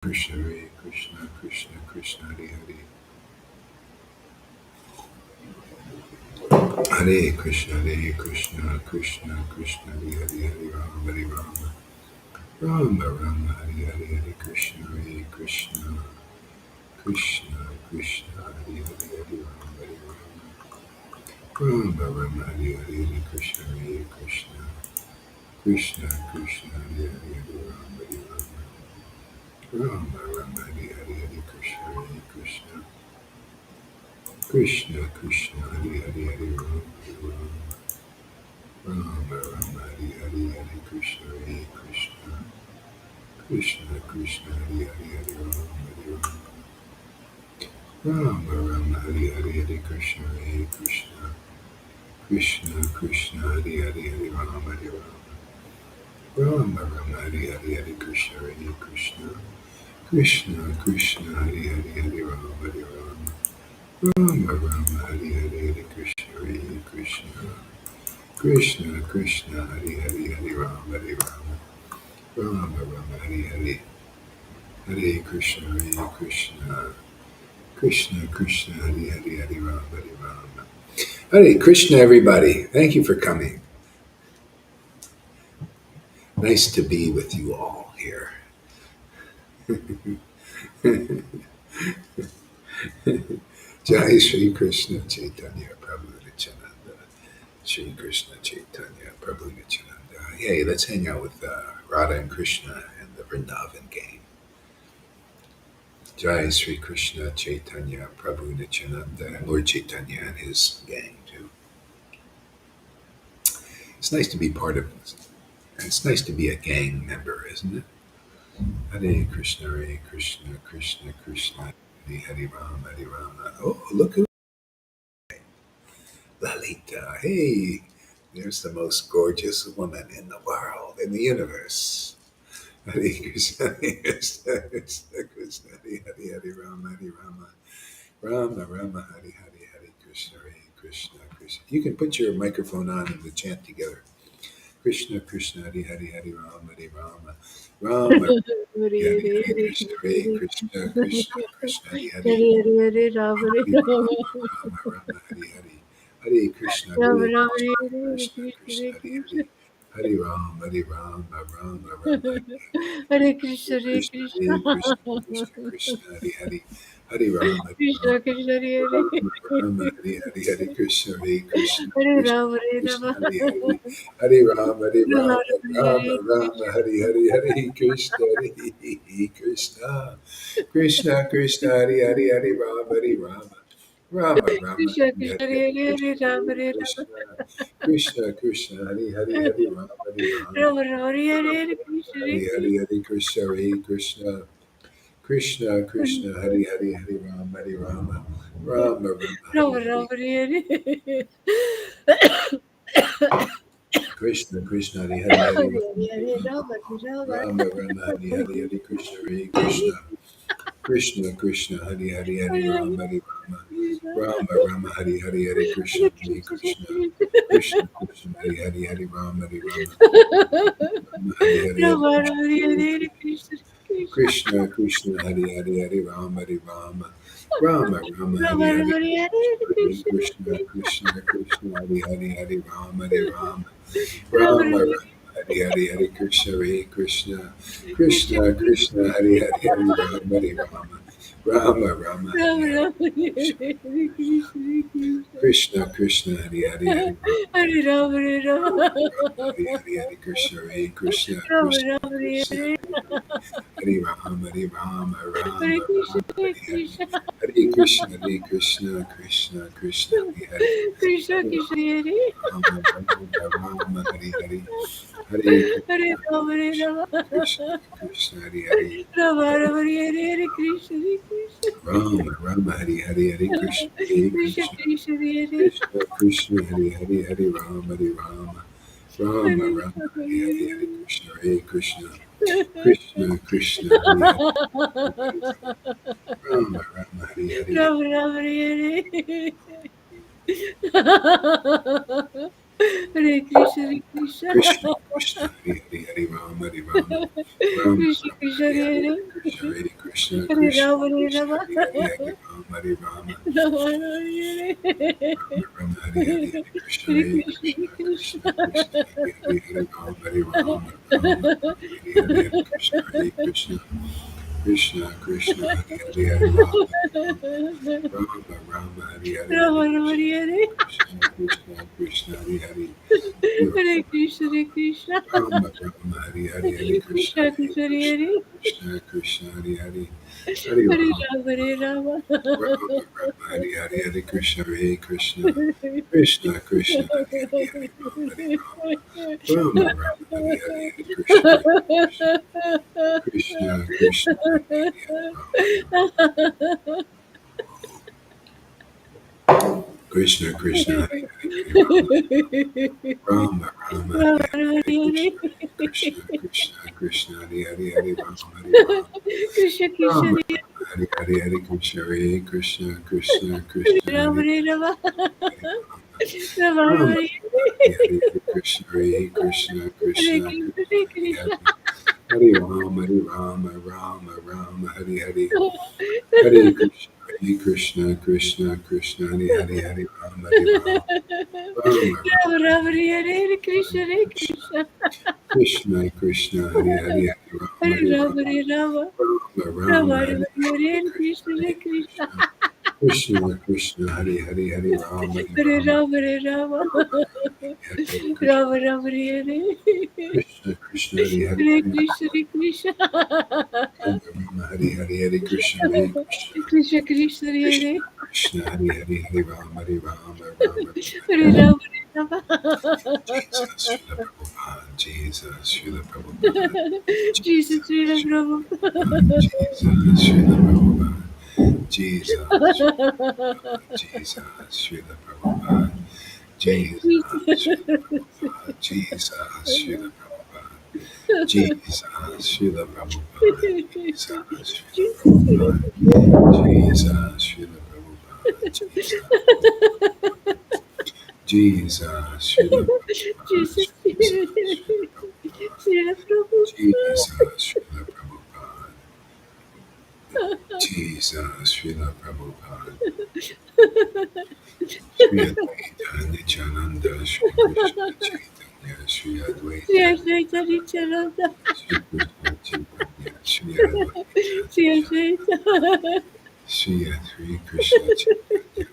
Krishna, Hare Krishna, Krishna Krishna, Hare Hare. Hare Krishna, Krishna Krishna, Hare Hare, Hare Rama, Hare Rama. Rama Rama, Hare Hare, Hare Krishna, Krishna Krishna, Krishna Hare Hare, Hare Rama, Hare Rama. Rama Rama, Hare Hare, Hare Krishna, Krishna Krishna, Krishna Hare Hare, Hare Rama, Hare Rama. Rama Rama, Hare Hare, Hare Krishna, Krishna Krishna Krishna, Hare Hare, Hare Rama, Hare Rama. Rama Rama, Hare Hare, Hare Krishna, Krishna Krishna Krishna, Hare Hare, Hare Rama, Hare Rama. Rama Rama, Hare Hare, Hare Krishna, Krishna Krishna Krishna, Hare Hare, Hare Rama, Hare Rama. Rama Rama, Hare Hare, Hare Krishna, Krishna Krishna Krishna, Hare Hare, Hare Rama, Hare Rama. Rama Rama, Hare Hare, Hare Krishna, Krishna Krishna Krishna, Hare Hare, Hare Rama, Hare Rama. Rama Rama, Hare Hare, Hare Krishna, Krishna Krishna Krishna, Hare Hare, Hare Rama, Hare Rama. Hare Krishna, everybody. Thank you for coming. Nice to be with you all here. Jai Shri Krishna Chaitanya Prabhu Nityananda. Shri Krishna Chaitanya Prabhu Nityananda. Hey, let's hang out with Radha and Krishna and the Vrindavan gang. Jai Shri Krishna Chaitanya Prabhu Nityananda and Lord Caitanya and his gang too. It's nice to be part of it. It's nice to be a gang member, isn't it? Hare Krishna, Krishna Krishna, Hare Hare Rama, Hare Rama. Oh, look who! Lalita. Hey, there's the most gorgeous woman in the world, in the universe. Hare Krishna, Krishna Krishna, Hare Hare Rama, Hare Rama. Rama Rama, Hare Hare, Hare Krishna, Krishna Krishna. You can put your microphone on and we chant together. Krishna Krishna, Hare Hare, Hare Rama, Hare Rama. Rama Hare Hare, Krishna, Krishna Krishna Krishna, Hare Hare. Hare Rama, Rama Rama, Hare Hare. Hare Krishna, Hare Krishna, Krishna Hare Hare. Hare Rama, Hare Rama, Rama Rama, Hare Krishna, Hare Krishna, Krishna Krishna, Hare Hare. Hare Rama, Hare Rama, Krishna Krishna, Hare Rama, Hare Hare, Hare Krishna, Krishna Hare Krishna, Rama, Hare Krishna Rama, Hare Hare. Hare Rama, Hare Rama, Rama Hare Rama, Hare Hare, Hare Krishna, Hare Krishna, Krishna Krishna, Hare Hare, Hare Rama, Hare Rama. Rama Rama, Krishna Hare Krishna, Hare, Hare Krishna Hare Rama, Hare Hare Rama, Krishna, Krishna Krishna, Hare Hare, Hare Rama, Hare Rama. Rama Rama, Hare Hare, Krishna Hare Hare, Hare Krishna, Hare Krishna, Krishna Krishna, Hare Hare, Hare Rama, Hare Rama. Rama Rama, Rama Hare Rama, Hare. Hare Krishna Krishna, Hare Hare, Hare Rama, Hare Hare Rama, Rama. Rama Rama, Hare Hare, Hare Krishna, Hare Krishna. Krishna Krishna, Hare Hare, Hare Rama, Hare Rama. Rama Rama, Hare Hare, Hare Krishna, Hare Krishna. Krishna Krishna, Hare Hare, Hare Rama, Hare Rama. Rama Hare Hare, Hare Rama Krishna, Rama, Hare Hare Krishna. Krishna, Krishna Krishna, Hare Hare, Hare Rama, Hare Rama. Rama Rama, Hare Rama Hare, Rama, Hare Hare Krishna, Krishna, Krishna Krishna, Hare Hare, Hare Rama, Hare Rama. Rama Rama Rama, Rama, Hare Hare, Hare Krishna, Hare Krishna. Krishna Krishna Krishna, Hare Hare, Hare Rama, Hare Rama. Rama Rama, Rama Hare Hare Rama, Hare Krishna, Krishna Krishna, Hare Hare, Hare Rama. Hare Rama, Hare Rama, Hare Hare, Hare Krishna, Hare Krishna, Rama Krishna Rama, Krishna, Hare Hare Rama, Hare Rama, Hare Rama Krishna, Rama, Hare Hare Hare, Krishna, Hare Krishna, Hare Krishna, Krishna Krishna, Hare Hare, Krishna Hare Krishna, Hare Rama, Rama Rama, Hare Hare, Hare Hare Krishna, Rama, Hare Krishna Rama, Krishna, Krishna Hare Hare, Rama Hare Rama, Hare Hare Krishna, Hare Krishna, Rama, Rama Hare Hare, Hare Krishna, Hare Krishna Krishna, Krishna, Hare Krishna Krishna, Hare Hare, Hare Rama, Hare Rama. Rama Hare Rama, Rama, Hare Hare, Hare Hare Krishna, Hare Krishna, Krishna Krishna, Hare Hare, Hare Rama Rama, Hare Hare, Rama Rama, Hare Hare Krishna, Hare Krishna, Krishna Krishna, Hare Hare, Hare Rama, Hare Rama. Rama Krishna Rama, Krishna, Hare Hare, Hare Hare Krishna, Hare Krishna Hare Krishna Rama, Hare Krishna Rama. Hare Hare Hare Rama Hare Rama Rama, Hare Hare. Rama Rama Hare Hare Hare Krishna Hare Hare Krishna, Krishna Hare Krishna. Krishna Krishna Hare Hare Hare Rama Hare Rama Rama Rama Hare Hare Hare Krishna Hare Krishna Krishna Krishna Hare Hare Hare Rama Rama Rama Hare Hare Rama, Hare Rama, Krishna Hare Hare Hare. Krishna Krishna Krishna Hare Hare Hare Hare Rama Krishna, Hare Krishna. Rama Rama Hare Hare Hare Krishna Krishna, Hare Krishna, Hare Krishna Hare. Krishna Krishna Hare Hare Hare Hare Rama Rama, Hare Rama. Rama Rama Hare Hare Hare Krishna Hare Krishna Krishna Krishna Hare Hare Hare Rama Hare Rama Rama Rama Hare Hare Hare Krishna Hare Krishna Krishna Krishna Hare Hare Hare Rama Hare Krishna Krishna Hare Hare Hare Rama Rama Hare Hare Hare Krishna Hare Krishna Krishna Krishna Hare Hare Hare Rama Hare Krishna, Krishna, Rama Rama Hare Hare Hare Krishna Hare Krishna Krishna Krishna Hare Hare Rama, Hare Rama, Rama Rama, Hare Hare Hare Krishna Hare Krishna Hare Krishna Krishna, Krishna Hare Hare Krishna. Hare Hare Rama Rama Rama Hare Hare Hare Krishna Krishna Krishna Hare Hare Hare Rama Rama, Rama Rama, Hare Hare Krishna, Hare Krishna. Krishna Krishna Hare Hare Hare Rama Hare Hare Rama, Hare Rama. Rama Rama, Rama Rama, Hare Hare Hare Hare Krishna Krishna, Hare Hare Krishna. Krishna Krishna Krishna Hare Hare Hare Rama Hare Hare Rama Rama, Hare Rama. Hare Krishna Rama, Rama, Hare Hare. Krishna Krishna Hare Hare Hare Hare Krishna, Hare Krishna. Rama Rama Hare Hare Hare Krishna Hare Krishna Krishna, Krishna, Hare Krishna Hare. Krishna Hare Hare Hare Hare Rama Hare Rama, Hare Rama. Jesus Srila Prabhupada Jesus Srila Prabhupada Jesus, Jesus Srila Srila Prabhupada. Jesus Srila Prabhupada Jesus Jesus Srila Prabhupada Jesus Srila Prabhupada Jesus Srila Prabhupada Jesus Srila Prabhupada Jesus Srila Prabhupada Jesus Srila Prabhupada Jesus Srila Prabhupada Jesus, Jesus Srila Prabhupada Srila Prabhupada. Jesus Srila Prabhupada Jesus Srila Prabhupada Sri Advaita Nityananda Sri Krishna Chaitanya Sri Advaita Sri Chaitanya Nityananda. Sri Krishna Chaitanya Sri Advaita Sri Nityananda Chaitanya. Sri Krishna Chaitanya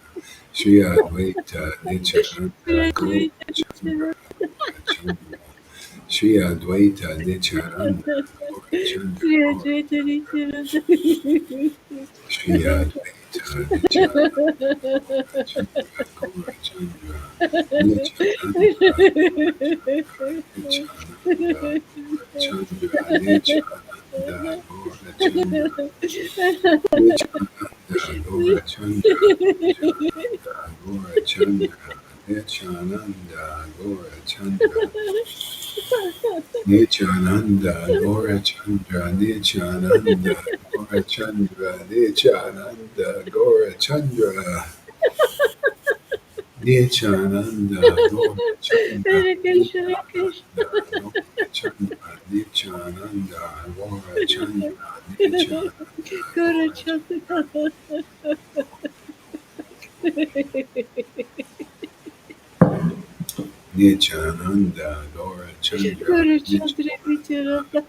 Sri Advaita Nityananda Sri Gaura Chandra Gaura Chandra Sri Advaita Nityananda Gaura Chandra Gaura Chaitanya Nityananda. Sri Advaita Nityananda Gaura Chandra Gaura Chandra Nityananda Gaura Chandra Nityananda Gaura Chandra Nityananda Gaura Chandra Nityananda Gaura Chandra Nityananda Gaura Chandra Nityananda Gaura Chandra Nityananda Gaura Chandra Nityananda Gaura Chandra Nityananda Gaura Chandra Nityananda Gaura Chandra Hare Krishna, Hare Krishna. Nityananda Gaura Chandra Nityananda Gaura Chandra Nityananda Guru Gaura Chandra. Nityananda Gaura Chandra Guru Chandra Nityananda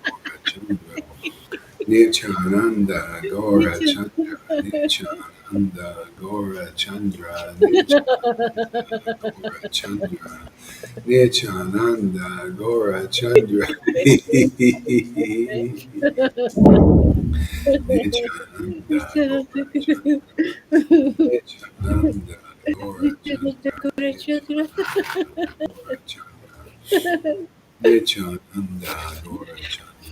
Nityananda. Gaura Chandra Nityananda Gaura Chandra Nityananda. Nityananda Gaura Chandra Nityananda Gaura Chandra Nityananda Gaura Chandra Nityananda Nityananda. Gaura Chandra Nityananda Gaura Nityananda Chandra Guru Chandra. Nityananda Gaura Chandra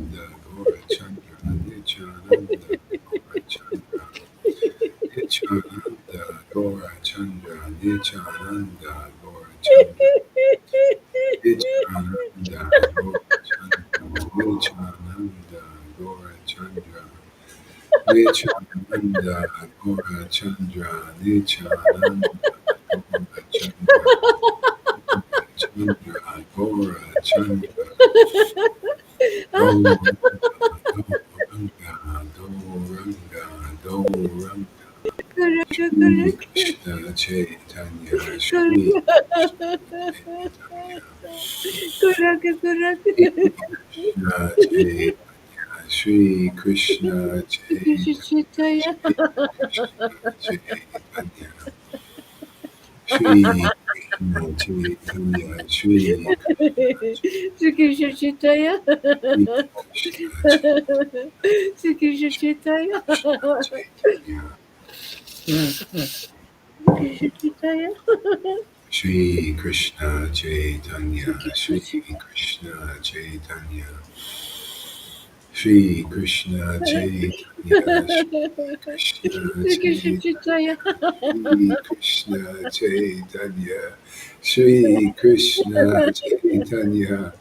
Nityananda Gaura Chandra Nityananda Gaura Chandra Nityananda Gaura Chandra Nityananda Gaura Chandra Nityananda Gaura Chandra Nityananda Gaura Chandra Nityananda Gaura Chandra Nityananda Gaura Chandra Nityananda Gaura Chandra Nityananda Gaura Chandra Chandra Gaura Chandra Do Ranga, Do Ranga, Do Ranga. Correct, Shri correct, Krishna Chaitanya, Shri correct. Chaitanya, Correct, correct. Shri Krishna Chaitanya, Shri Krishna Krishna Chaitanya, Chaitanya. Shri Krishna Chaitanya, Shri Krishna Chaitanya, Shri Sri Krishna Chaitanya. Krishna Chaitanya, Sri Krishna Chaitanya.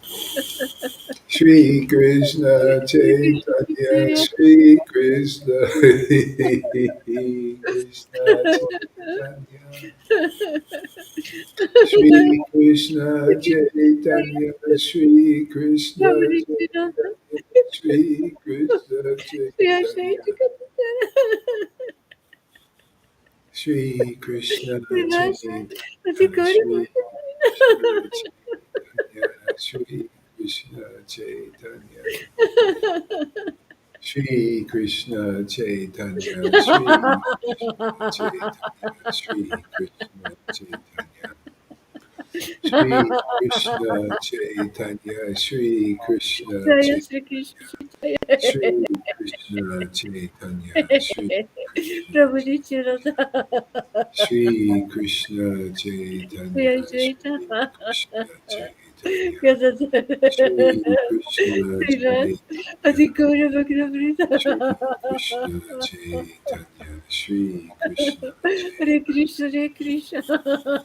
Krishna Chaitanya, Krishna Chaitanya. Shri Krishna Chaitanya, Sri Shri Krishna Krishna Chaitanya, Shri Krishna Chaitanya, Shri Krishna Sri Krishna Chaitanya, Chaitanya. Shri Krishna Chaitanya, Shri Krishna Chaitanya, Shri Krishna Chaitanya, Shri Krishna Krishna Chaitanya, Shri Krishna Chaitanya, Shri Krishna Chaitanya, Shri Krishna Chaitanya, Shri Krishna Chaitanya, Shri Krishna Chaitanya, Shri Krishna Chaitanya, Shri Krishna Chaitanya, Shri Krishna Chaitanya, Shri Krishna Chaitanya, Shri Krishna Chaitanya, Shri Krishna Jaya Chaitanya, Sri Krishna Shri Krishna Chaitanya, Shri Krishna Prabhuji Chirata Shri Krishna Chaitanya, Jaya Shri Chaita Krishna Chaitanya, Gada Shri Krishna Sriras Chaitanya, Adhikura Bhagravrita Shri Krishna Chaitanya, Shri Krishna Hare Chaitanya. Krishna Hare Krishna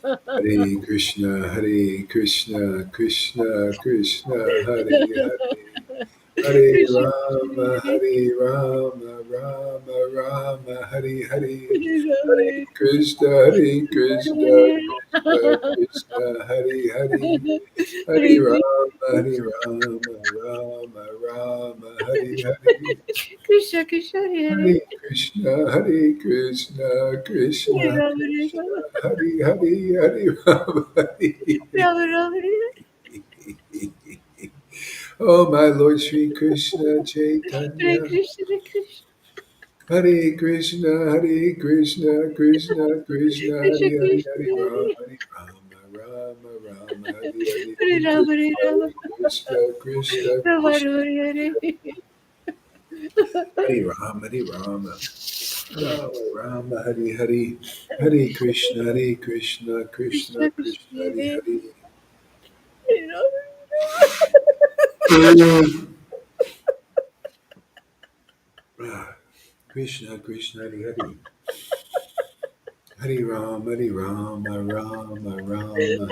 Hare Krishna, Hare Krishna, Krishna Krishna, Hare Hare. Hare Krishna Rama, Hare Rama, Rama Rama, Hare Hare. Hare Krishna Krishna, Hare Krishna, Krishna Krishna, Hare Hare. Hare Hare Rama, Hare Rama, Rama Rama, Hare Hare. Krishna Krishna Hare Hare Krishna, Hare Krishna, Hare Krishna Ram Hare Krishna, Ram Hare Hare, Hare Rama, Hare Ram Ram Hare Oh, my Lord Sri Krishna Hare Chaitanya. Krishna Hare Krishna Hare Krishna, Hare Krishna, Krishna Krishna, Krishna Hare Hare, Krishna Hare Rama, Hare Hare Rama, Rama Rama, Hare Hare, Hare Hare Ram Hare Krishna, Ram Hare Krishna, Krishna Ram Krishna, Hare Hare Hare Rama, Hare Rama, Rama Rama, Hare Hare, Hare Krishna, Hare Krishna, Krishna Krishna Krishna, Krishna Hare Hare Hare. Hare Ram Krishna Krishna, Hare Hare. Hare Rama, Hare Rama, Rama Rama, Hare Hare.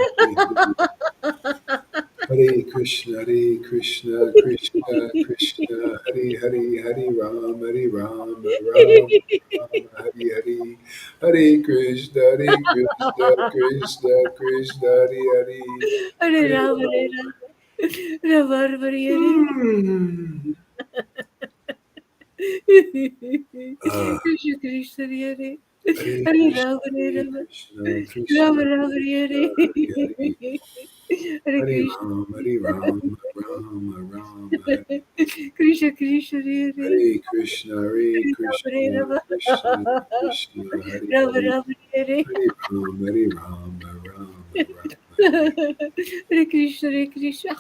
Hare Krishna, Hare Krishna, Krishna Krishna, Hare Hare, Hare Rama, Hare Rama, Rama Rama, Hare Hare. Hare Krishna, Hare Krishna, Krishna Krishna, Hare Hare. Hare Hare Ram Hare Rama. Ram Ram Hare Hare Ah, Krishna Krishna Hare Hare Hare Krishna, Ram Hare Hare Ram Krishna, Ram Krishna Ram Krishna, Hare Hare Hare. Hare Hare Hare Krishna Rama, Hare Rama, Rama Rama, Hare Krishna Krishna Hare Hare Krishna, Hare Hare Krishna, Ram Krishna Krishna, Hare Ram Hare. Ram Hare Hare Rama, Hare Rama, Rama Rama, Hare Hare Krishna Hare Krishna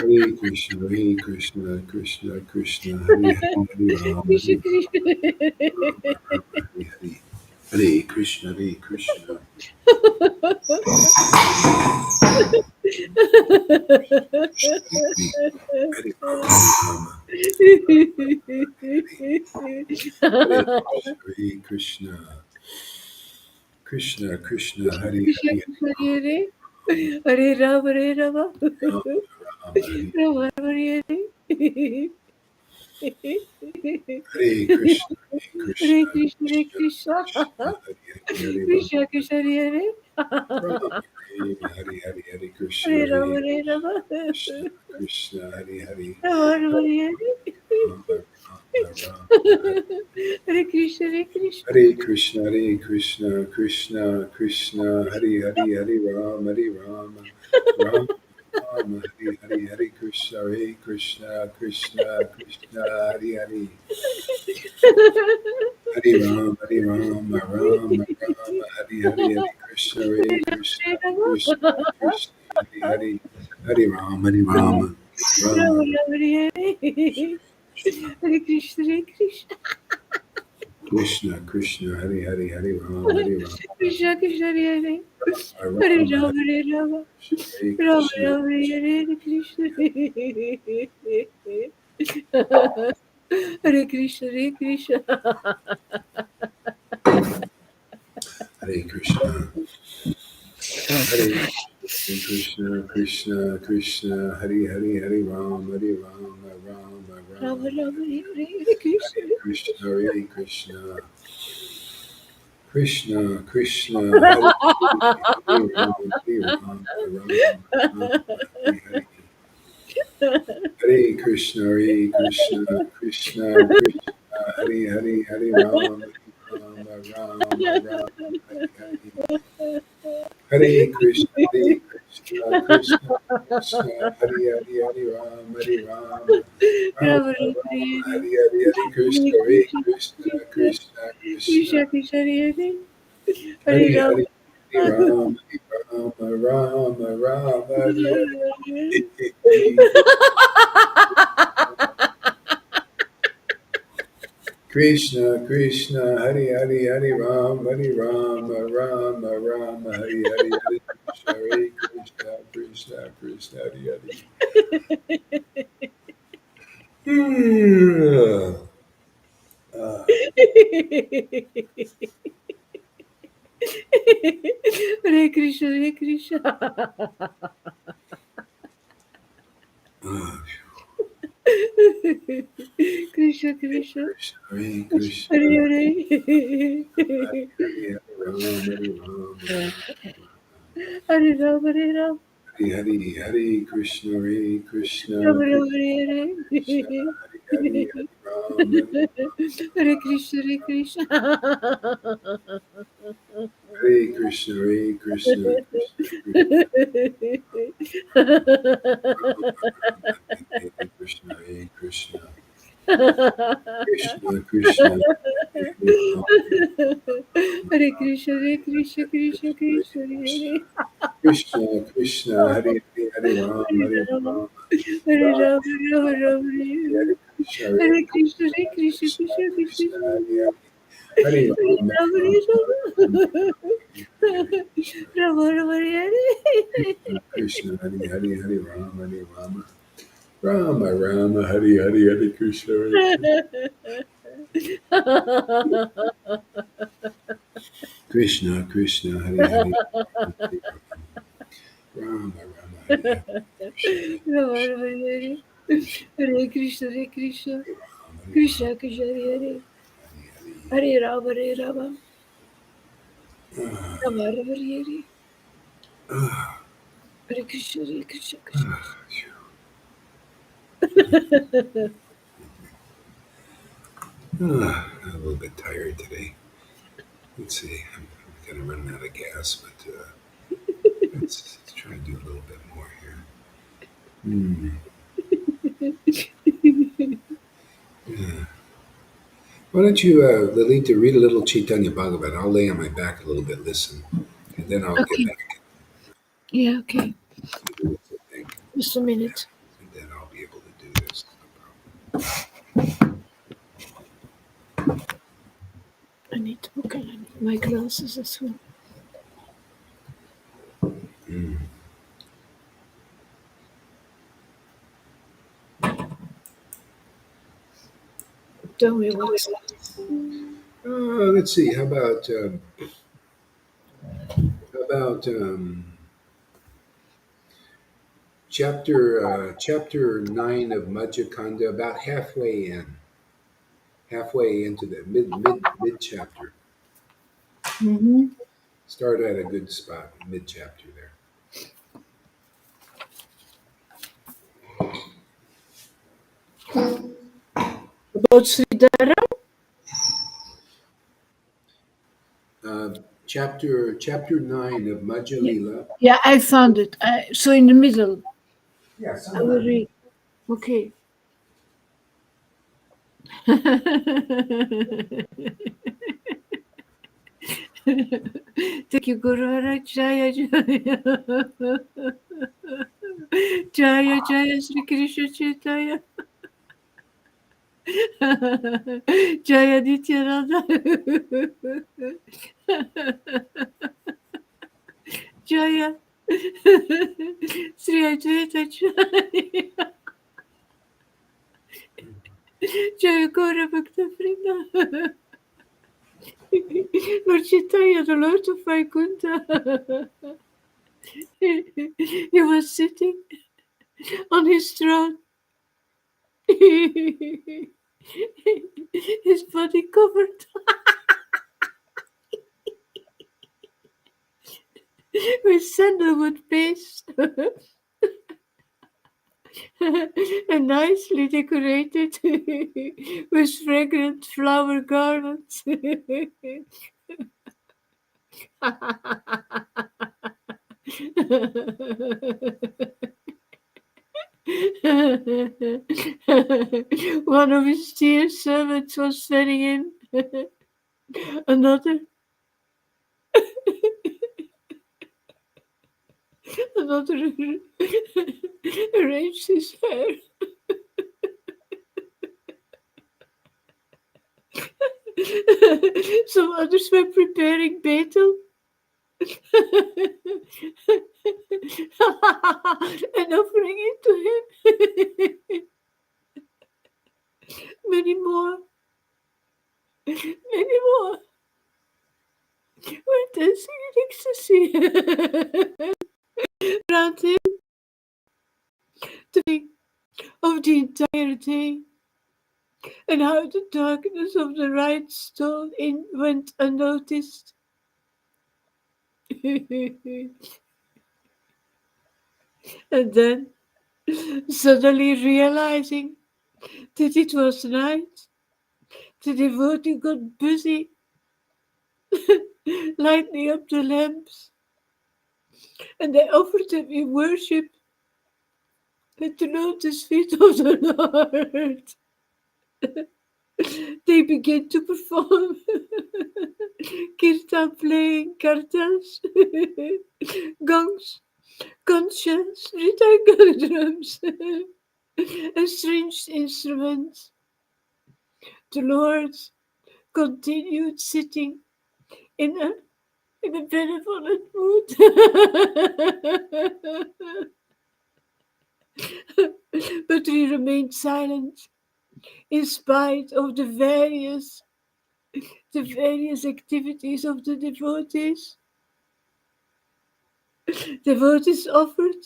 Hare Krishna, Hare Krishna, Krishna Krishna, Hare Hare, Hare Rama, Krishna Hare Krishna Rama, Rama Hare Hare. Hare Krishna, Hare Krishna, Krishna Hare Hare, Hare Rama, Hare Krishna, Hare Krishna, Krishna Krishna, Hare Krishna Hare, Krishna Hare Hare Ram Hare Ram Rama Rama, Hare Ram Hare Hare Hare Krishna, Hare Hare Krishna, Krishna Hare Krishna Krishna Krishna, Hare Hare, Hare Rama, Krishna Krishna Hare Rama Hare Hare Hare Krishna Hare Hare Rama, Hare Rama. Krishna Krishna Hare Hare Rama, Rama, Hare Rama Rama Rama Hare Krishna, Hare Krishna. Hare Krishna Krishna Krishna Hare Hare Hare Rama Rama Rama Hare Hare Hare Krishna Krishna Krishna Hare Hare Hare Rama Rama Hare Hare Krishna Hare Rama, Krishna Krishna Hare Hare Rama Rama, Rama Rama, Hare Krishna Hare Krishna, Hare Krishna. Krishna Krishna Hare Rama Krishna, Krishna, Hare Hare. Hare Rama Rama, Hare Rama. Hare Rama, Krishna Rama, Hare Krishna. Hare Krishna, Hare Krishna. Hare Krishna Hare Krishna Krishna Krishna Hare Rama Rama, Rama, Rama Hare Krishna. Hare Krishna Krishna Krishna Hare Rama Hare Hare Krishna Krishna Krishna Hare Rama Hare Hare Krishna Krishna Krishna Hare Rama Rama, Rama Rama, Hare Hare Krishna. Krishna Krishna Krishna Krishna, Krishna, Hare Hare Hare Rama. Rama Hare Hare Krishna Krishna Hare Rama Hare Krishna Krishna Krishna Hare Ah, Hare Krishna, Hare Krishna. ah, Krishna, Krishna. Hare Krishna Hare Hare. Hare Rama Hare Ram, Hare Ram. Hare Krishna Ram, Krishna Ram, Hare Krishna Hare. Hare Rama Hare Krishna, Hare Krishna. Hare Krishna Krishna Hare Krishna Hare Krishna Krishna Krishna Hare Rama Hare Krishna, Hare Krishna, Krishna Krishna, Hare Krishna Krishna Hare Rama Hare Rama Ram, Ram, Ram, Hare Hare Krishna Hare Hare Krishna, Hare Krishna, Krishna Krishna Krishna Krishna, Hare Hare Hare Rama Ram, Rama Hare Hare Krishna Ram, Ram, Hare Krishna Hare Rama Rama Hare Krishna Krishna Krishna Hare Rama Hare Krishna Ram, Ram, Hare Hare Krishna, Hare Krishna, Krishna Krishna, Hare Hare Ram, Hare Ram, Ram, Ram, Hare Hare Krishna, Hare Krishna, Krishna. I'm a little bit tired today. Let's see. I'm kind of running out of gas, but let's try to do a little bit more here. Yeah. Why don't you, Lalita, read a little Chaitanya Bhagavat? I'll lay on my back a little bit, listen, and then I'll get Okay. back Yeah, okay. and do this, I think, Just a minute. and then I'll be able to do this. No I need to look at my glasses as well. problem. Tell me what's Let's see. How about chapter 9 of Majja Kanda? About halfway into the mid chapter. mm-hmm. Start at a good spot, mid chapter there. About Sridhara? Chapter 9 of Majja Yeah, Lila. yeah, I found it. So in the middle, Yeah, I will somewhere. read. Okay. Thank you, Guru Maharaj. Jaya Jaya. Jaya Jaya Sri Krishna Chaitanya. Jaya Nityananda. Jaya Sri Advaita Jaya. Jaya Gaura Bhakta Vrinda. Lord Chaitanya, the Lord of Vaikuntha. He was sitting on his throne. His body covered with sandalwood paste and nicely decorated with fragrant flower garlands. One of his dear servants was sending in. Another arranged his hair. Some others were preparing betel. And offering it to him. Many more were dancing in ecstasy around him to think of the entire day and how the darkness of the right stole in went unnoticed. And then, suddenly realizing that it was night, the devotee got busy lighting up the lamps, and they offered him in worship at the lotus feet of the Lord. They began to perform kirtan, playing kartals, gongs, conchas, rectangular drums, and strange instruments. The Lord continued sitting in a benevolent mood. But he remained silent in spite of the various activities of the devotees. Devotees offered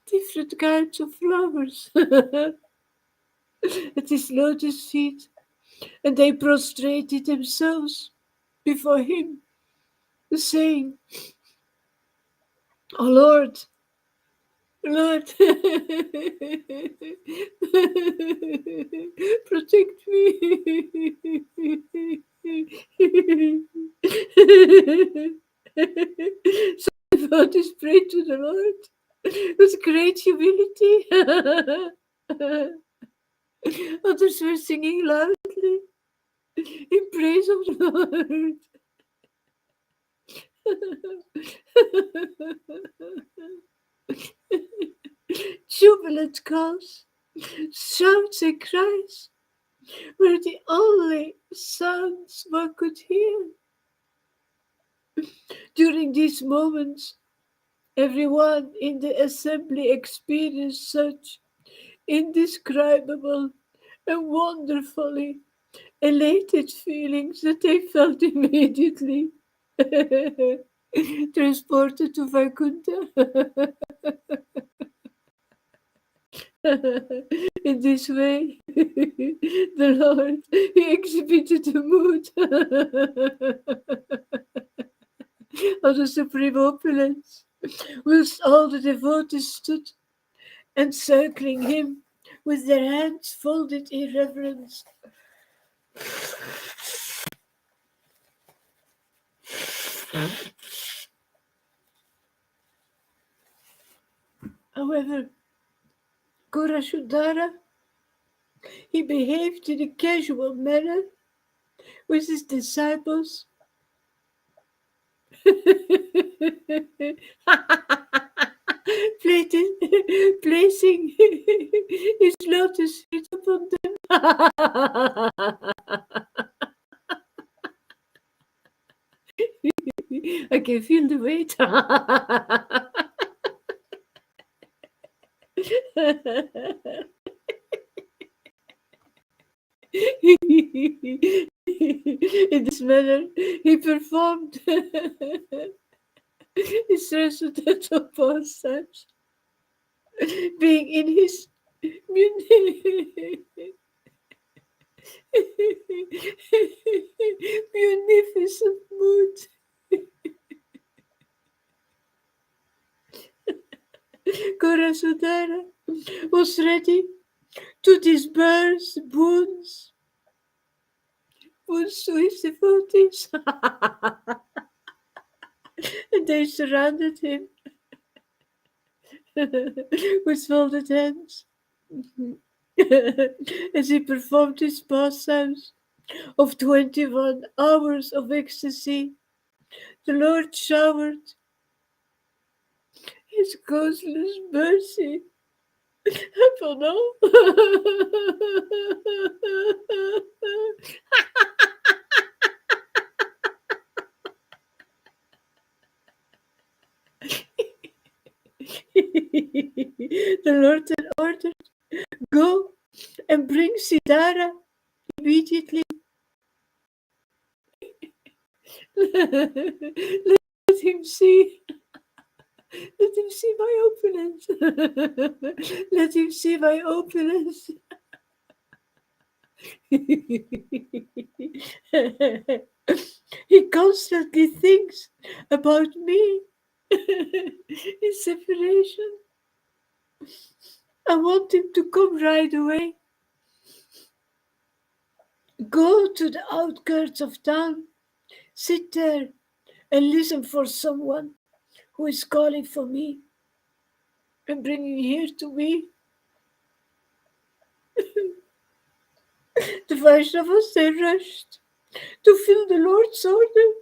different kinds of flowers at his lotus feet, and they prostrated themselves before him, saying, "Oh Lord, Lord, protect me." So the devotees prayed to the Lord with great humility. Others were singing loudly in praise of the Lord. Jubilant calls, shouts, and cries were the only sounds one could hear. During these moments, everyone in the assembly experienced such indescribable and wonderfully elated feelings that they felt immediately transported to Vaikuntha. In this way, the Lord he exhibited the mood of the supreme opulence, whilst all the devotees stood encircling him with their hands folded in reverence. However, Kurashudara, he behaved in a casual manner with his disciples. Placing his lotus feet upon them. I can feel the weight. In this manner, he performed his transcendental pastimes, being in his munificent mood. Kurasudara was ready to disburse boons to his devotees. And they surrounded him with folded hands as he performed his pastimes of 21 hours of ecstasy. The Lord showered his causeless mercy upon all. The Lord had ordered, "Go and bring Sidara immediately." Let him see. Let him see my opulence. Let him see my opulence. He constantly thinks about me in separation. I want him to come right away. Go to the outskirts of town. Sit there and listen for someone who is calling for me and bringing here to me. The Vaishnavas, they rushed to fill the Lord's order.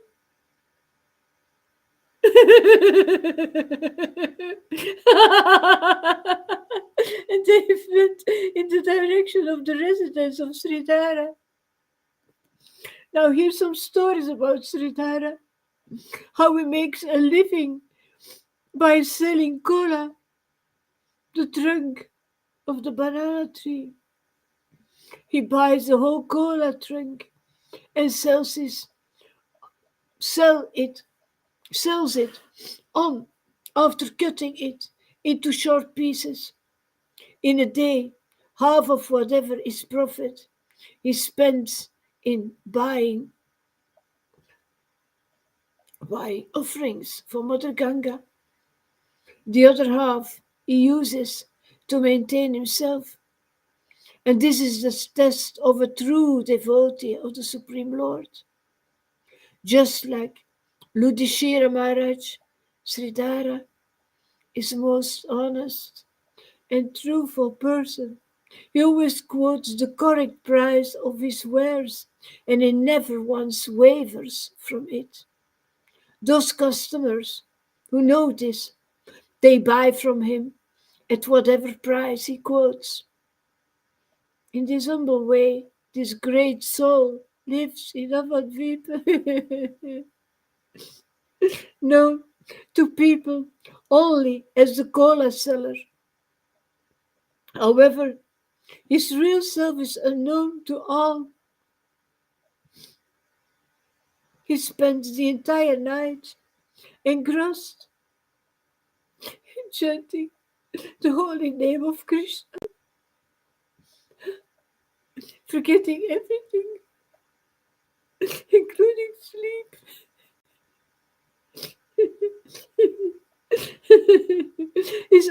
And they went in the direction of the residence of Sridhara. Now here's some stories about Sridhara, how he makes a living by selling cola, the trunk of the banana tree. He buys the whole cola trunk and sells it on after cutting it into short pieces. In a day, half of whatever is profit he spends in buying offerings for Mother Ganga. The other half he uses to maintain himself. And this is the test of a true devotee of the Supreme Lord. Just like Ludishira Maharaj, Sridhara is the most honest and truthful person. He always quotes the correct price of his wares and he never once wavers from it. Those customers who know this, they buy from him at whatever price he quotes. In this humble way, this great soul lives in Navadvipa, known to people only as the cola seller. However, his real self is unknown to all. He spends the entire night engrossed in chanting the holy name of Krishna, forgetting everything, including sleep. His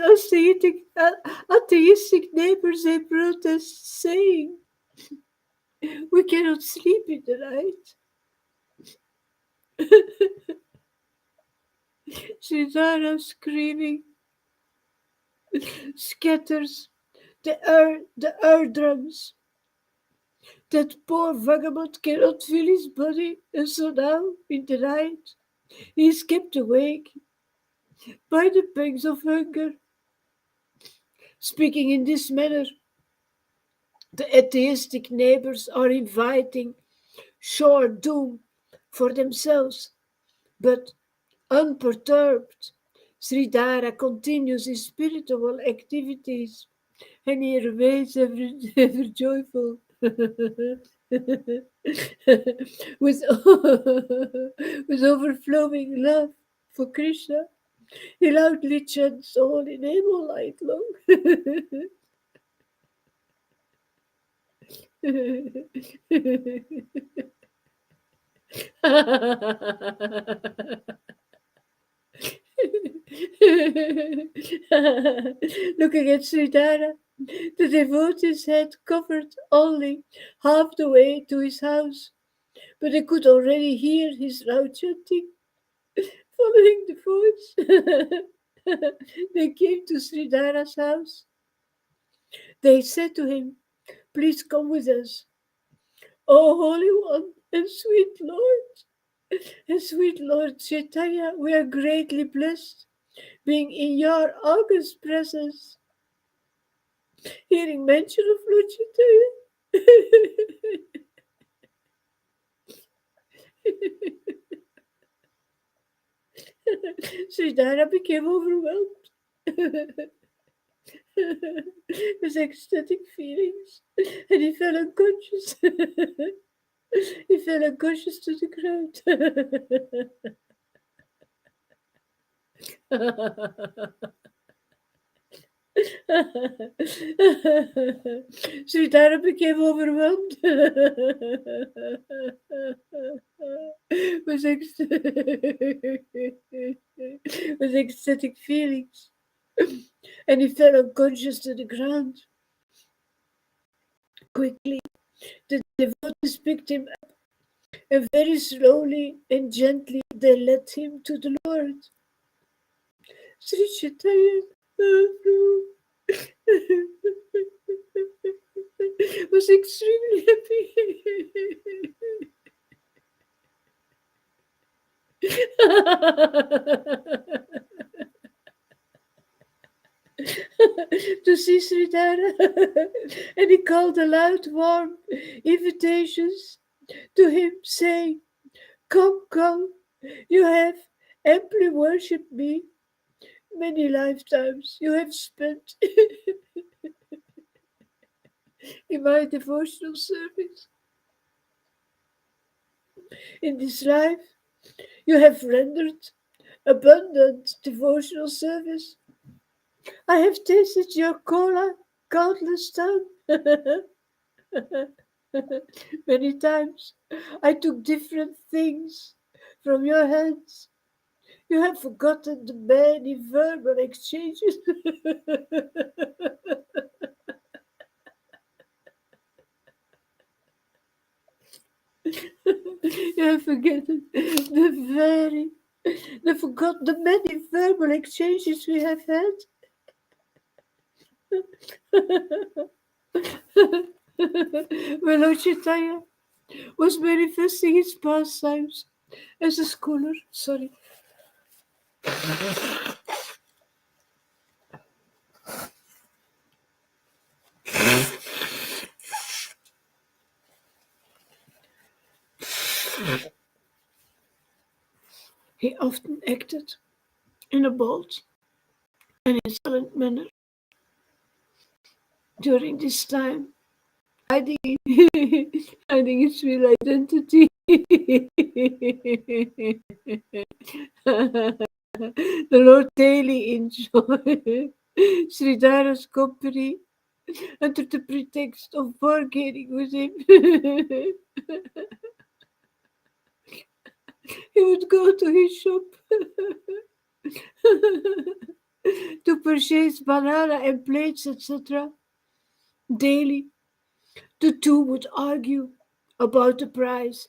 atheistic neighbors, they protest, saying, "We cannot sleep in the night." Sridhara, screaming, scatters the air drums. That poor vagabond cannot feel his body, and so now, in the night, he is kept awake by the pangs of hunger. Speaking in this manner, the atheistic neighbors are inviting sure doom for themselves, but unperturbed, Sridhara continues his spiritual activities and he remains ever joyful. with, with overflowing love for Krishna, he loudly chants the holy name all night long. Looking at Sridhara, the devotees had covered only half the way to his house, but they could already hear his loud chanting following the voice. They came to Sridhara's house. They said to him, "Please come with us, O Holy One and sweet Lord Caitanya, we are greatly blessed being in your august presence." Hearing mention of Lord Caitanya, Sridhara became overwhelmed with ecstatic feelings, and he fell unconscious. He fell unconscious to the ground. Sridhara became overwhelmed with, with ecstatic feelings, and he fell unconscious to the ground. Quickly, the devotees picked him up, and very slowly and gently they led him to the Lord. Sri Chaitanya was extremely happy to see Sridhara, and he called aloud warm invitations to him, saying, "Come, come, you have amply worshipped me. Many lifetimes you have spent in my devotional service. In this life, you have rendered abundant devotional service. I have tasted your cola countless times." Many times I took different things from your hands. You have forgotten the many verbal exchanges. You have forgotten the many verbal exchanges we have had. When Lord Caitanya was manifesting his pastimes as a scholar. Sorry. He often acted in a bold and insolent manner. During this time, hiding, hiding his real identity. The Lord daily enjoyed Sridhara's company under the pretext of bargaining with him. He would go to his shop to purchase banana and plates, etc. daily. The two would argue about the price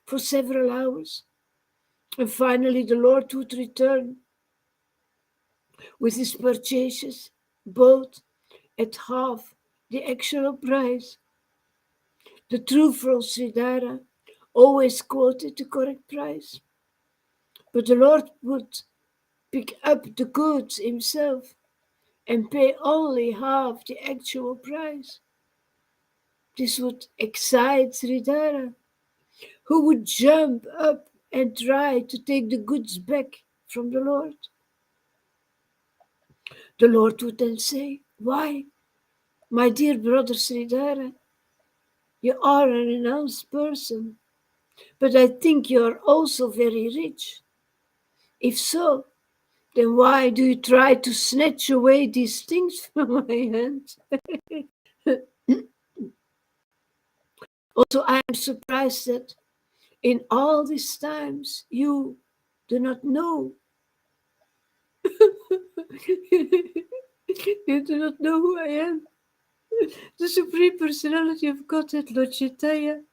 for several hours. And finally, the Lord would return with his purchases, both at half the actual price. The truthful Sridhara always quoted the correct price, but the Lord would pick up the goods himself and pay only half the actual price. This would excite Sridhara, who would jump up and try to take the goods back from the Lord. The Lord would then say, "Why, my dear brother Sridhara, you are an renounced person, but I think you are also very rich. If so, then why do you try to snatch away these things from my hands?" Also, I am surprised that in all these times you do not know. You do not know who I am. The Supreme Personality of Godhead, Lord Caitanya.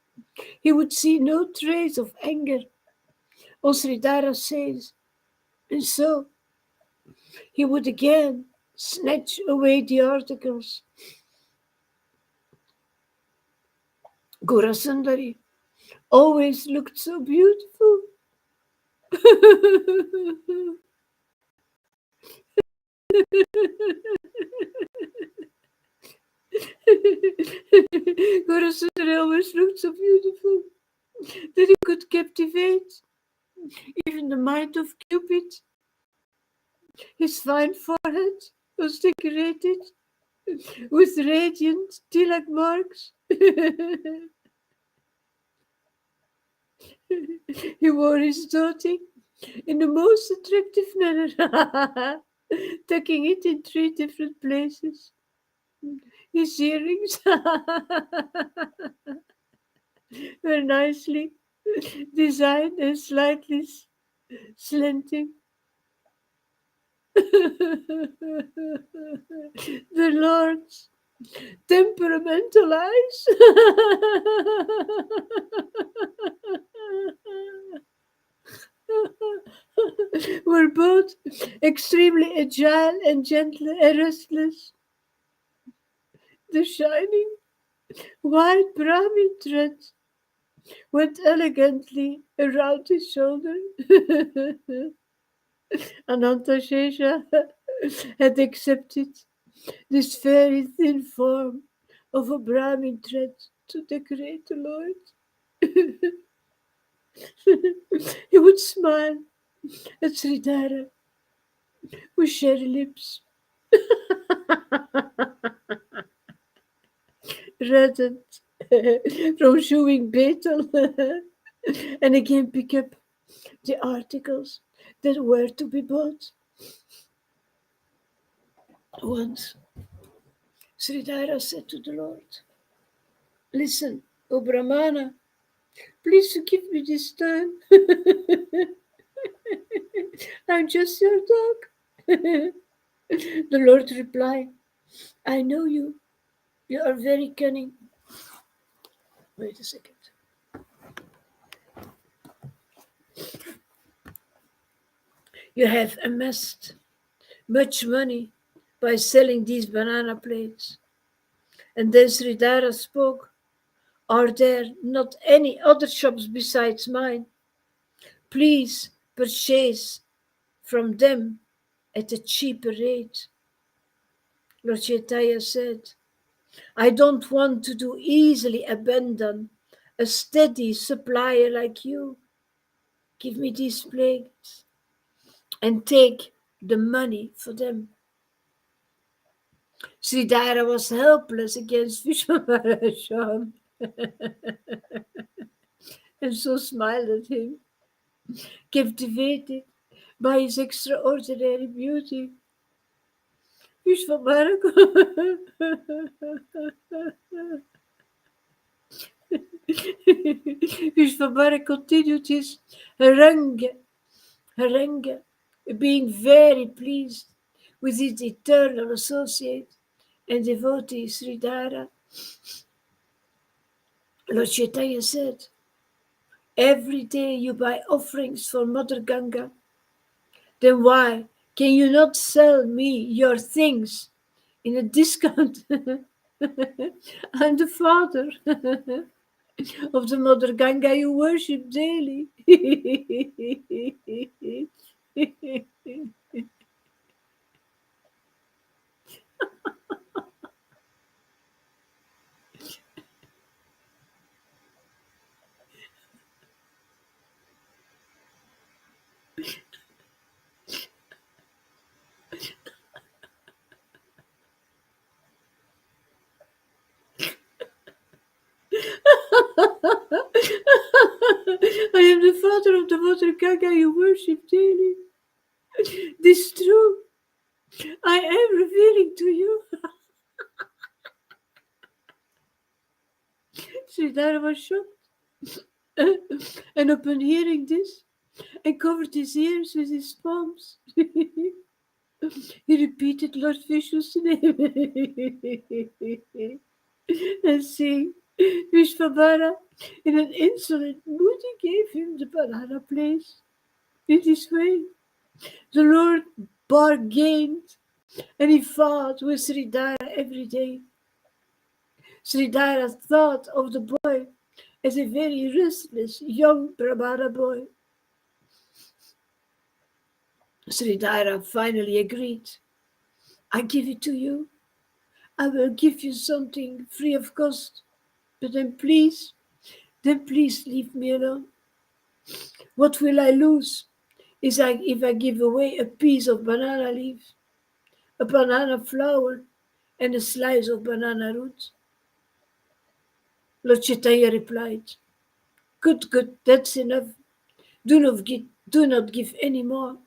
He would see no trace of anger, as Sridhara says, and so he would again snatch away the articles. Gaurasundari always looked so beautiful. Gaurasundari always looked so beautiful that he could captivate even the mind of Cupid. His fine forehead was decorated with radiant tilak marks. He wore his dhoti in the most attractive manner, tucking it in 3 different places. His earrings were nicely designed and slightly slanting. The Lord's temperamental eyes were both extremely agile and gentle and restless. The shining white Brahmin thread went elegantly around his shoulder. Anantashesha had accepted this very thin form of a Brahmin thread to decorate the Lord. He would smile at Sridhara with cherry lips, reddened from chewing betel, and again pick up the articles that were to be bought. Once, Sridhara said to the Lord, "Listen, O Brahmana, please forgive me this time. I'm just your dog." The Lord replied, "I know you. You are very cunning." Wait a second. "You have amassed much money by selling these banana plates." And then Sridhara spoke, "Are there not any other shops besides mine? Please purchase from them at a cheaper rate." Lord Caitanya said, "I don't want to easily abandon a steady supplier like you. Give me these plates and take the money for them." Sridhara was helpless against Vishwamara and so smiled at him, captivated by his extraordinary beauty. Vishwamara continued his harangue being very pleased with his eternal associate and devotee Sridhara. Lord Caitanya said, every day you buy offerings for Mother Ganga, then why can you not sell me your things in a discount? I'm the father of the Mother Ganga you worship daily. I am the father of the Mother Ganga you worship daily. This is true. I am revealing to you. Sridhara was shocked. And upon hearing this, and covered his ears with his palms. He repeated Lord Vishnu's name and saying, Vishvabhara, in an insolent mood, he gave him the banana place. In this way, the Lord bargained and he fought with Sridhara every day. Sridhara thought of the boy as a very restless young Brahmana boy. Sridhara finally agreed. I give it to you. I will give you something free of cost. But then please leave me alone. What will I lose if I give away a piece of banana leaf, a banana flower, and a slice of banana root? Lord Caitanya replied, Good, that's enough. Do not give any more.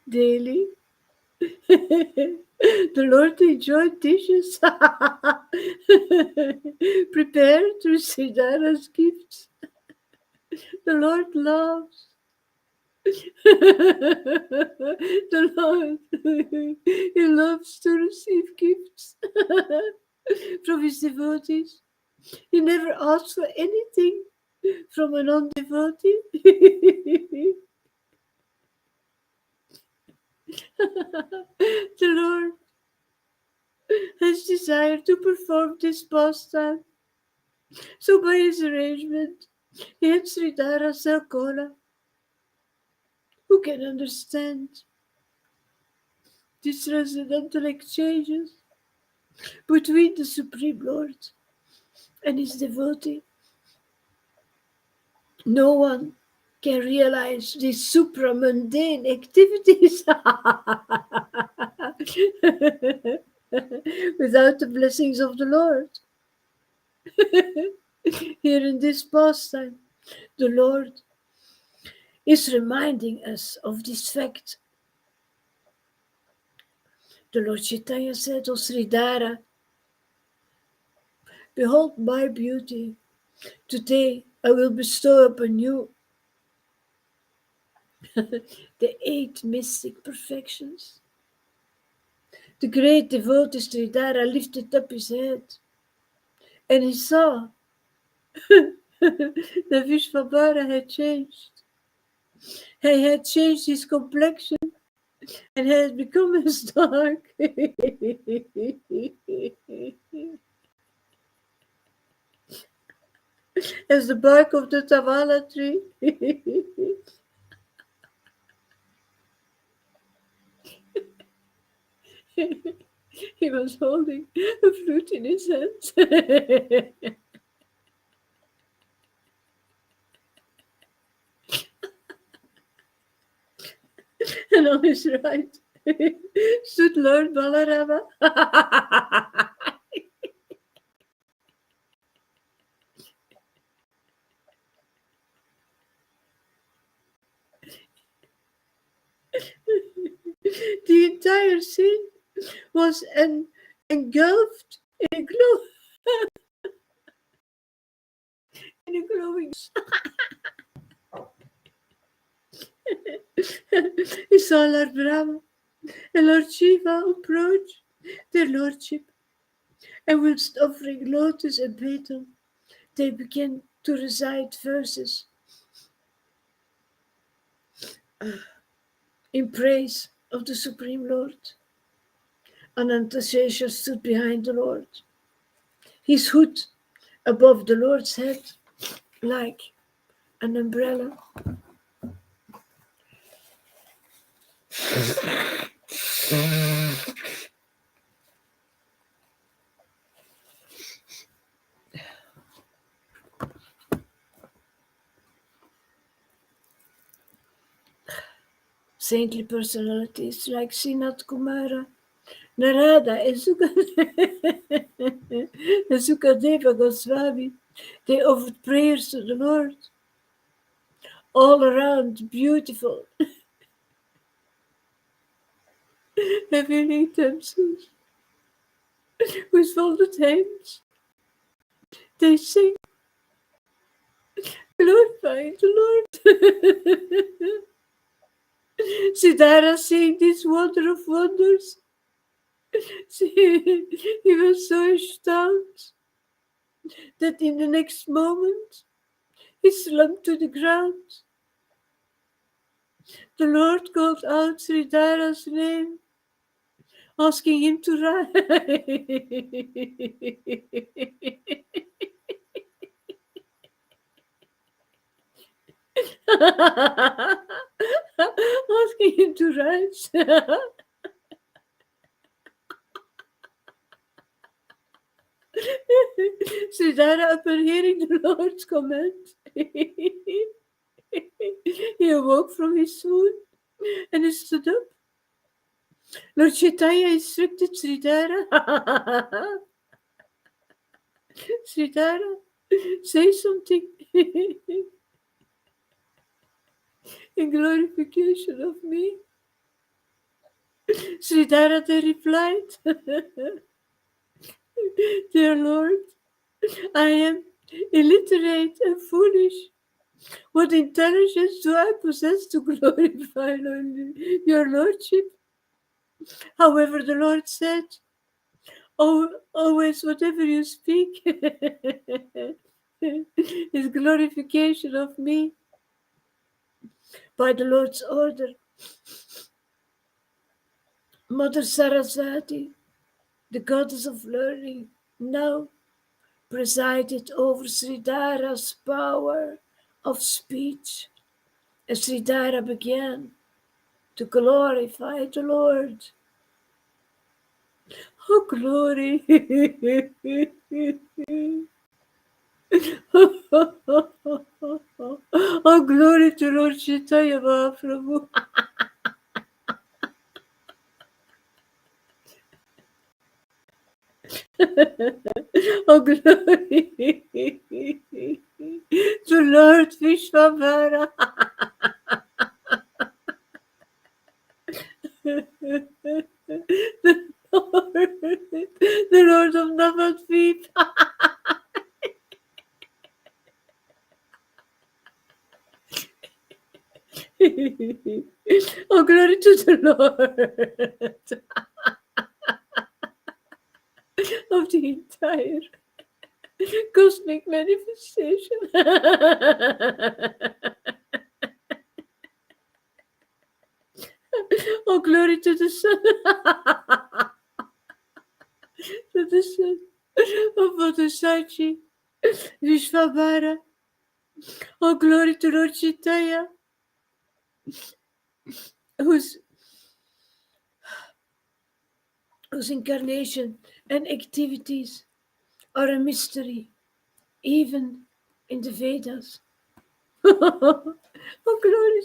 Daily, the Lord enjoyed dishes prepared with Siddhara's gifts. The Lord loves. The Lord, he loves to receive gifts from his devotees. He never asks for anything from a non-devotee. The Lord has desired to perform this pastime. So by his arrangement, he had Sridhara sell cola. Who can understand these transcendental exchanges between the Supreme Lord and his devotee? No one can realize these supra-mundane activities without the blessings of the Lord. Here in this pastime, the Lord is reminding us of this fact. The Lord Caitanya said, O Sridhara, behold my beauty. Today I will bestow upon you the 8 mystic perfections. The great devotee Sridhara lifted up his head and he saw that Vishvabhara had changed. He had changed his complexion and had become as dark as the bark of the Tavala tree. He was holding a flute in his hands. And on his right stood Lord Balarama. The entire scene was engulfed in a glow the glowing he saw Lord Brahma and Lord Shiva approach their lordship, and whilst offering lotus and betel, they began to recite verses in praise of the Supreme Lord. Anantasesha stood behind the Lord, his hood above the Lord's head like an umbrella. Saintly personalities like Srinath Kumara, Narada, and Sukadeva Goswami, they offered prayers to the Lord, all around beautiful, heavenly themselves with folded hands. They sing, glorifying the Lord. Siddhartha seeing this wonder of wonders, he was so astounded that in the next moment he slumped to the ground. The Lord called out Siddhartha's name, asking him to rise. Asking him to rise. Siddhartha, upon hearing the Lord's command, he awoke from his swoon and he stood up. Lord Caitanya instructed Siddhartha, Siddhartha, say something in glorification of me. Siddhartha replied, Dear Lord, I am illiterate and foolish. What intelligence do I possess to glorify your Lordship? However, the Lord said, always whatever you speak is glorification of me. By the Lord's order, Mother Saraswati, the goddess of learning, now presided over Siddhartha's power of speech, as Siddhartha began to glorify the Lord. Oh, glory! Oh, glory to Lord Caitanya Mahaprabhu! Oh, glory to Lord Vishwamara! The Lord of Navadvip! Oh, glory to the Lord of the entire cosmic manifestation. Oh, glory to the Son, to the Son of Bodhisattva, Vishwabhara. Oh, glory to Lord Caitanya, whose incarnation and activities are a mystery, even in the Vedas. Oh, glory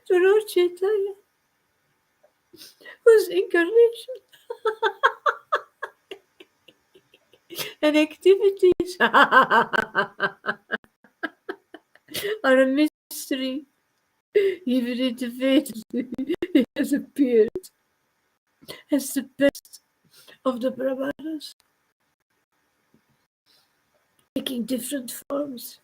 to Lord Caitanya, whose incarnation and activities are a mystery, even in the Vedas. He has appeared as the best of the Brahmanas. taking different forms.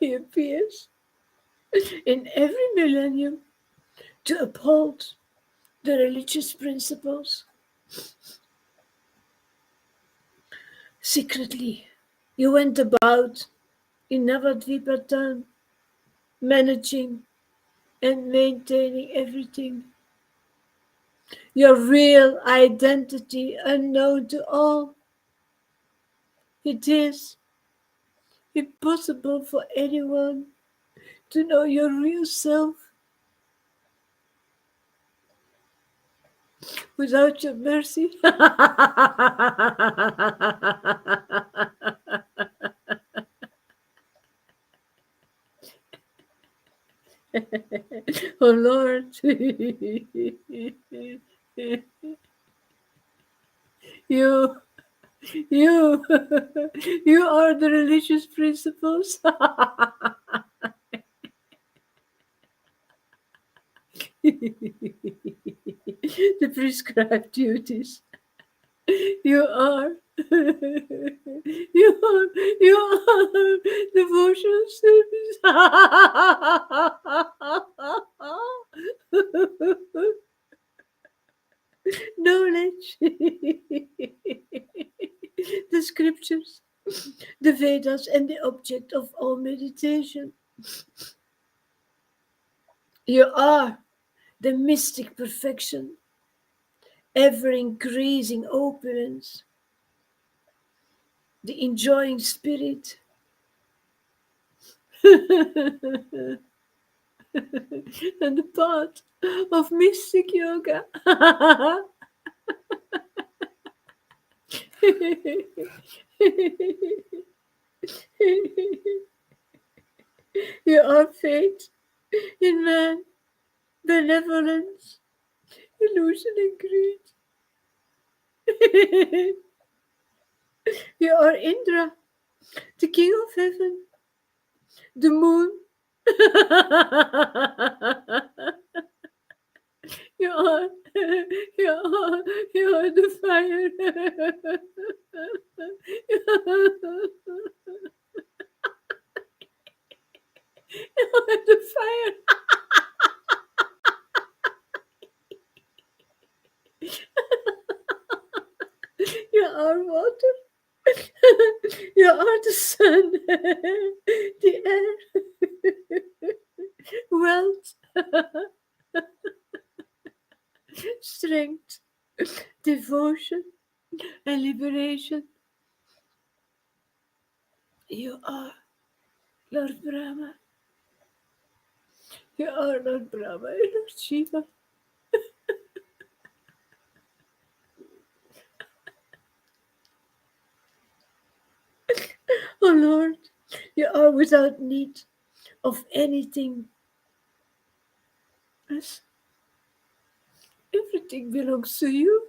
He appears in every millennium to uphold the religious principles. Secretly, you went about in Navadvipa town, managing and maintaining everything. Your real identity unknown to all. It is impossible for anyone to know your real self without your mercy. Oh Lord, you, you, you are the religious principles, the prescribed duties. You are, you are devotional service. Knowledge, the scriptures, the Vedas, and the object of all meditation. You are the mystic perfection, ever increasing opulence, the enjoying spirit, and the path of mystic yoga. You are faith in man, benevolence, illusion, and greed. You are Indra, the king of heaven, the moon. You are, you are the fire. You are the fire. You are water. You are the sun, the air, wealth, strength, devotion, and liberation. You are Lord Brahma. You are Lord Brahma and Lord Shiva. Oh Lord, you are without need of anything. As everything belongs to you.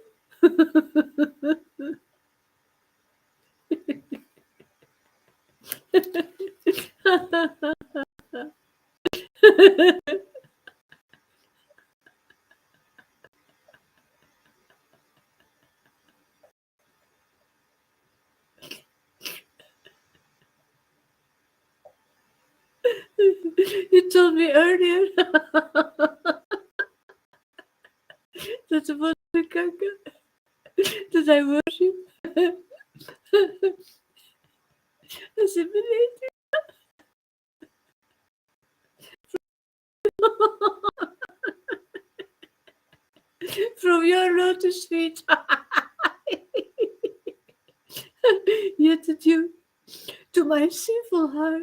You told me earlier that about the Ganga that I worship, assimilated from your lotus feet. Yet due to my sinful heart,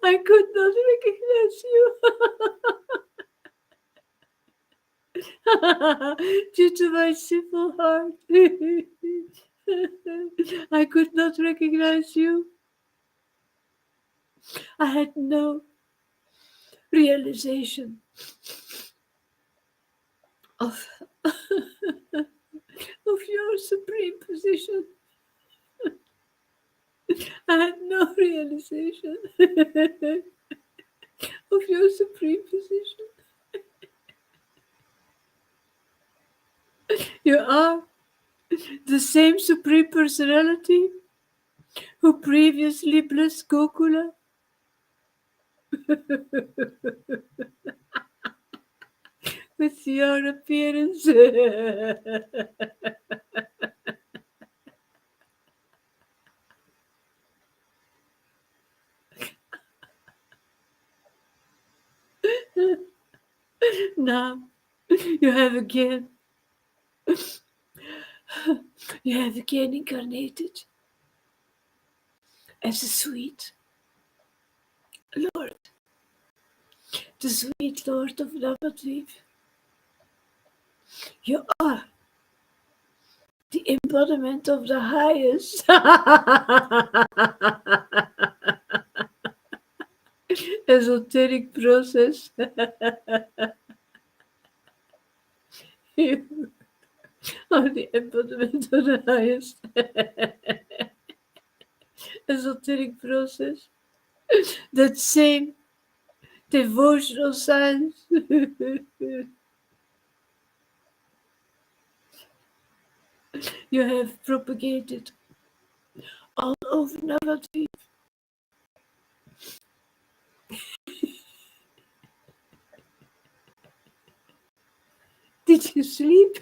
I could not recognize you. Due to my simple heart, I could not recognize you. I had no realization of, of your supreme position. I had no realization of your supreme position. You are the same supreme personality who previously blessed Gokula with your appearance. Now you have again incarnated as a sweet Lord, the sweet Lord of Navadvip. You are the embodiment of the highest esoteric process. You are the embodiment of the highest esoteric process. That same devotional science. You have propagated all over Navadvip. Did you sleep?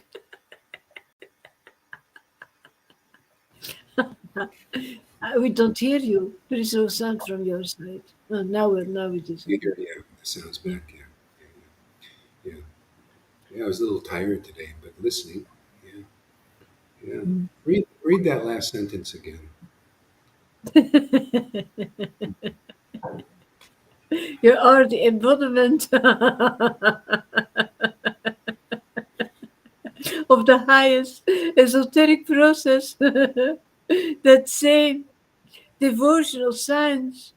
We don't hear you. There is no sound from your side. Now it is. You hear, yeah, the sounds back, yeah. Yeah, yeah. Yeah, I was a little tired today, but listening, yeah, yeah. Mm. Read that last sentence again. You are the embodiment of the highest esoteric process. That same devotional science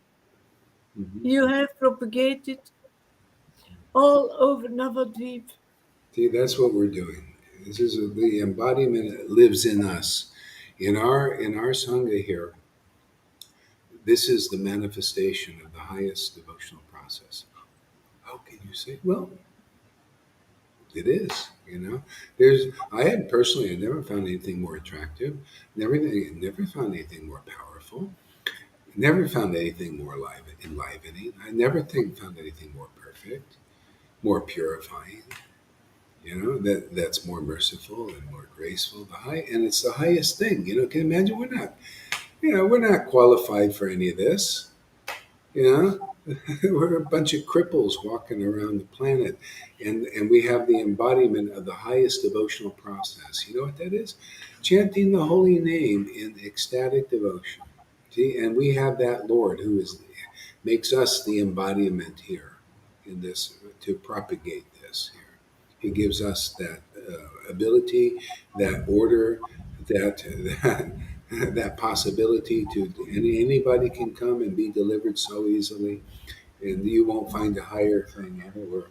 Hmm. you have propagated all over Navadvip. See, that's what we're doing. This is the embodiment that lives in us. In our sangha here, this is the manifestation of the highest devotional process. How can you say? Well, it is. I never found anything more attractive. Never found anything more powerful. Never found anything more enlivening. I never found anything more perfect, more purifying. That's more merciful and more graceful. And it's the highest thing. Can you imagine we're not qualified for any of this. You know, we're a bunch of cripples walking around the planet, and we have the embodiment of the highest devotional process. You know what that is? Chanting the holy name in ecstatic devotion. See, and we have that Lord who makes us the embodiment here in this to propagate this here. He gives us that ability, that order, that that possibility to anybody can come and be delivered so easily, and you won't find a higher thing anywhere.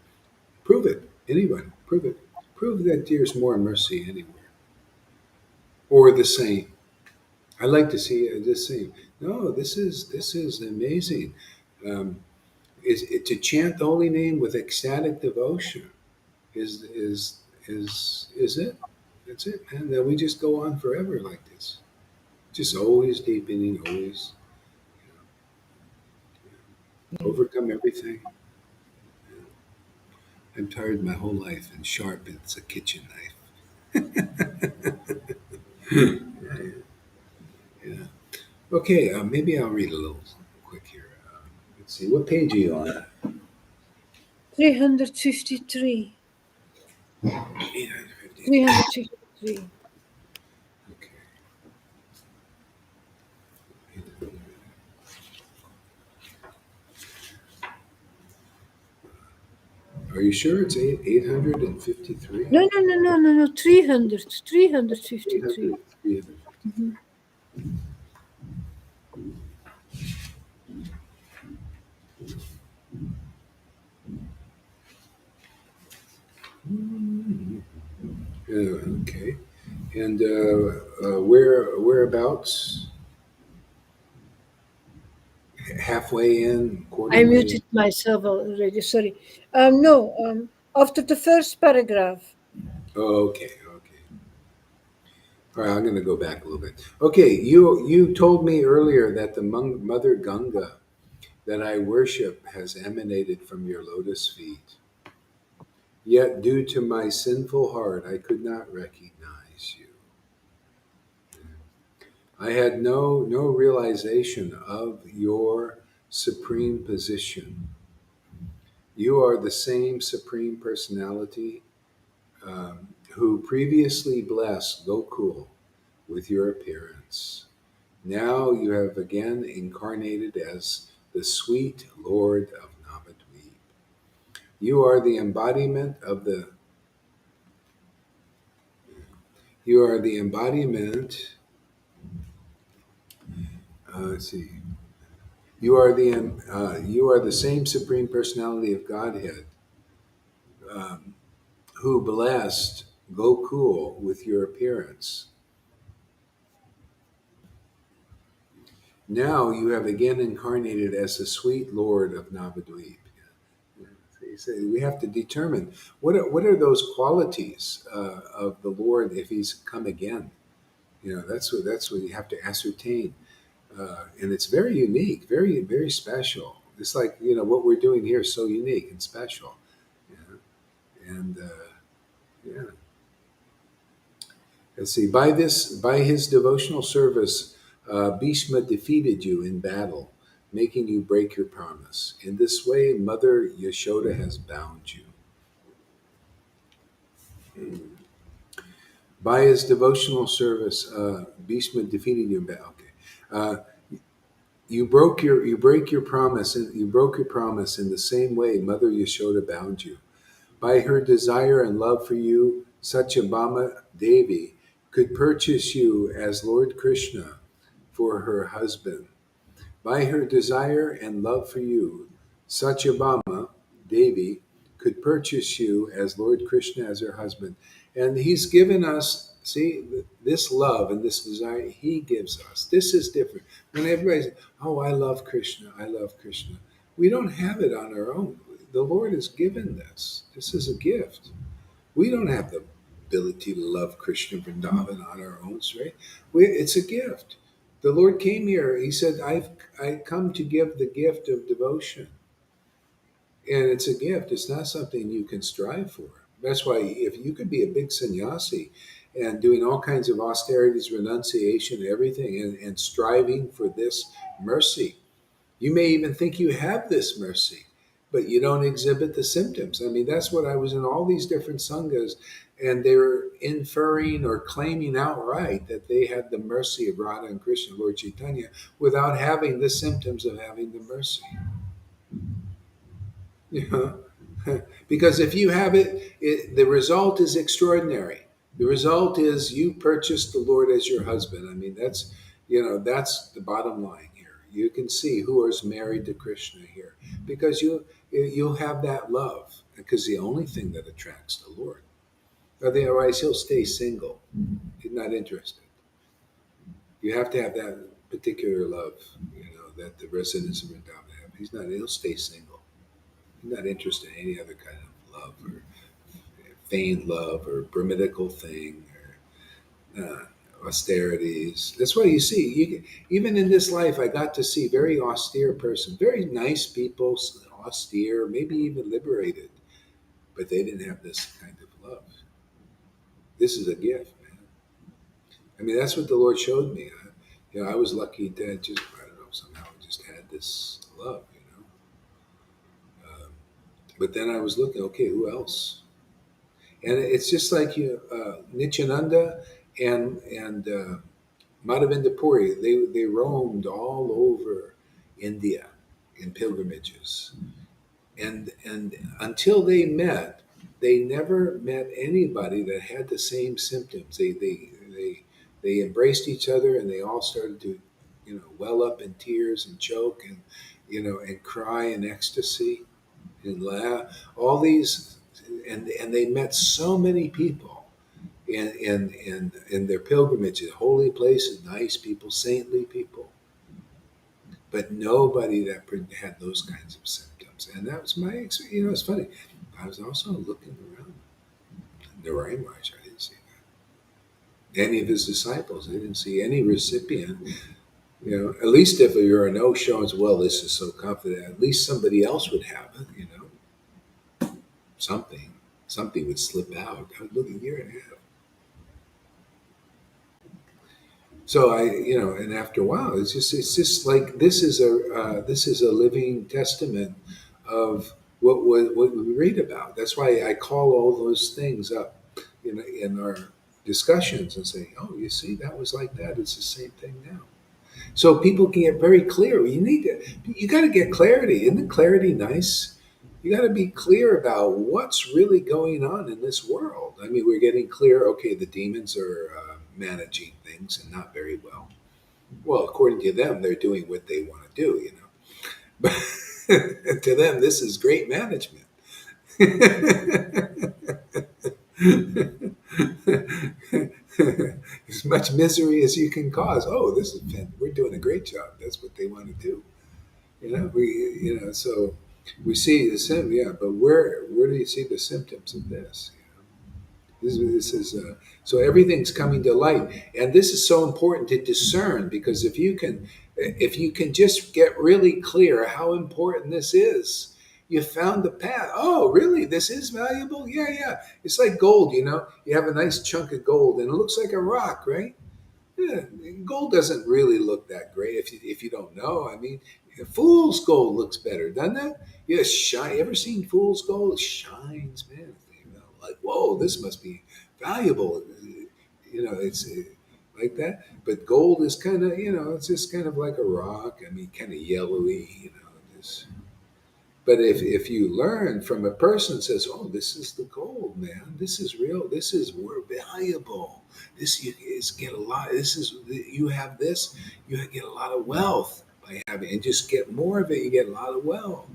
Prove it, anyone. Prove it. Prove that there's more mercy anywhere, or the same. I like to see the same. No, this is amazing. Um, to chant the holy name with ecstatic devotion is it. That's it, man. Then we just go on forever like this, just always deepening, always overcome everything. I'm tired my whole life, and sharp it's a kitchen knife. Yeah. Okay, maybe I'll read a little quick here. Let's see, what page are you on? 353. 850. 353. Okay. Are you sure it's 853? No, no, no, no, no, no. 300. 353. 300, 353. Mm-hmm. Okay. And whereabouts? halfway in, quarter I way. muted myself already. Sorry. No. After the first paragraph. Oh, okay, okay. All right, I'm going to go back a little bit. Okay, you told me earlier that the Mother Ganga that I worship has emanated from your lotus feet. Yet, due to my sinful heart, I could not recognize you. I had no realization of your supreme position. You are the same supreme personality who previously blessed Gokul with your appearance. Now you have again incarnated as the sweet Lord of Navadvip. You are the embodiment of the you are the embodiment let's see. You are the same supreme personality of Godhead um, who blessed Gokul with your appearance. Now you have again incarnated as the sweet Lord of Navadvip. Yeah. So you say we have to determine what are those qualities of the Lord if He's come again. That's what you have to ascertain, and it's very unique, very special. It's like what we're doing here is so unique and special. Yeah. And yeah, let's see. By his devotional service, Bhishma defeated you in battle, making you break your promise. In this way, Mother Yashoda has bound you. By his devotional service, Bhishma defeated you in battle. Okay. You break your promise, and you broke your promise in the same way Mother Yashoda bound you. By her desire and love for you, Satyabhama Devi could purchase you as Lord Krishna for her husband. By her desire and love for you, Satyabhama Devi could purchase you as Lord Krishna as her husband. And he's given us, see, this love and this desire he gives us. This is different. When everybody says, oh, I love Krishna, I love Krishna. We don't have it on our own. The Lord has given this. This is a gift. We don't have the ability to love Krishna Vrindavan on our own, right? It's a gift. The Lord came here. He said, I come to give the gift of devotion. And it's a gift. It's not something you can strive for. That's why if you could be a big sannyasi and doing all kinds of austerities, renunciation, everything, and striving for this mercy, you may even think you have this mercy, but you don't exhibit the symptoms. I mean, that's what I was in all these different sanghas, and they were inferring or claiming outright that they had the mercy of Radha and Krishna, Lord Caitanya, without having the symptoms of having the mercy. You know? Because if you have it, the result is extraordinary. The result is you purchased the Lord as your husband. I mean, that's the bottom line here. You can see who is married to Krishna here because you'll have that love because the only thing that attracts the Lord. Otherwise, he'll stay single. He's not interested. You have to have that particular love, that the residents of Vrindavan have. He's not. He'll stay single. He's not interested in any other kind of love or feigned love or brahminical thing or austerities. That's why you see, even in this life, I got to see very austere person, very nice people, austere, maybe even liberated, but they didn't have this kind of love. This is a gift, man. I mean, that's what the Lord showed me. I was lucky that I don't know, somehow I just had this love, But then I was looking, okay, who else? And it's just like Nityananda and Madhavinda Puri. They roamed all over India in pilgrimages, and until they never met anybody that had the same symptoms. They embraced each other, and they all started to, well up in tears and choke and and cry in ecstasy and laugh. All these, and they met so many people in their pilgrimages, holy places, nice people, saintly people. but nobody that had those kinds of symptoms. And that was my experience. It's funny. I was also looking around the Raj. I didn't see any of his disciples. I didn't see any recipient. At least if you're a no show as well, this is so confident. At least somebody else would have it. Something, something would slip out. I was looking a year and a half. So and after a while, it's just like this is a living testament of what we read about. That's why I call all those things up, in our discussions and say, oh, you see, that was like that. It's the same thing now. So people can get very clear. You got to get clarity. Isn't clarity nice? You got to be clear about what's really going on in this world. I mean, we're getting clear. Okay, the demons are managing things and not very well. Well, according to them, they're doing what they want to do. But to them, this is great management. As much misery as you can cause. Oh, we're doing a great job. That's what they want to do. So we see the symptom. Yeah, but where do you see the symptoms of this? This is so everything's coming to light, and this is so important to discern, because if you can just get really clear how important this is, you found the path. Oh, really? This is valuable? Yeah, yeah. It's like gold. You have a nice chunk of gold, and it looks like a rock, right? Yeah, gold doesn't really look that great if you don't know. I mean, fool's gold looks better, doesn't it? Yeah, shine. Ever seen fool's gold? It shines, man. Like, whoa, this must be valuable. It's like that. But gold is kind of, it's just kind of like a rock. I mean, kind of yellowy. Just. But if you learn from a person that says, "Oh, this is the gold, man. This is real. This is more valuable. This you is get a lot. This is you have this. You get a lot of wealth by having, and just get more of it. You get a lot of wealth."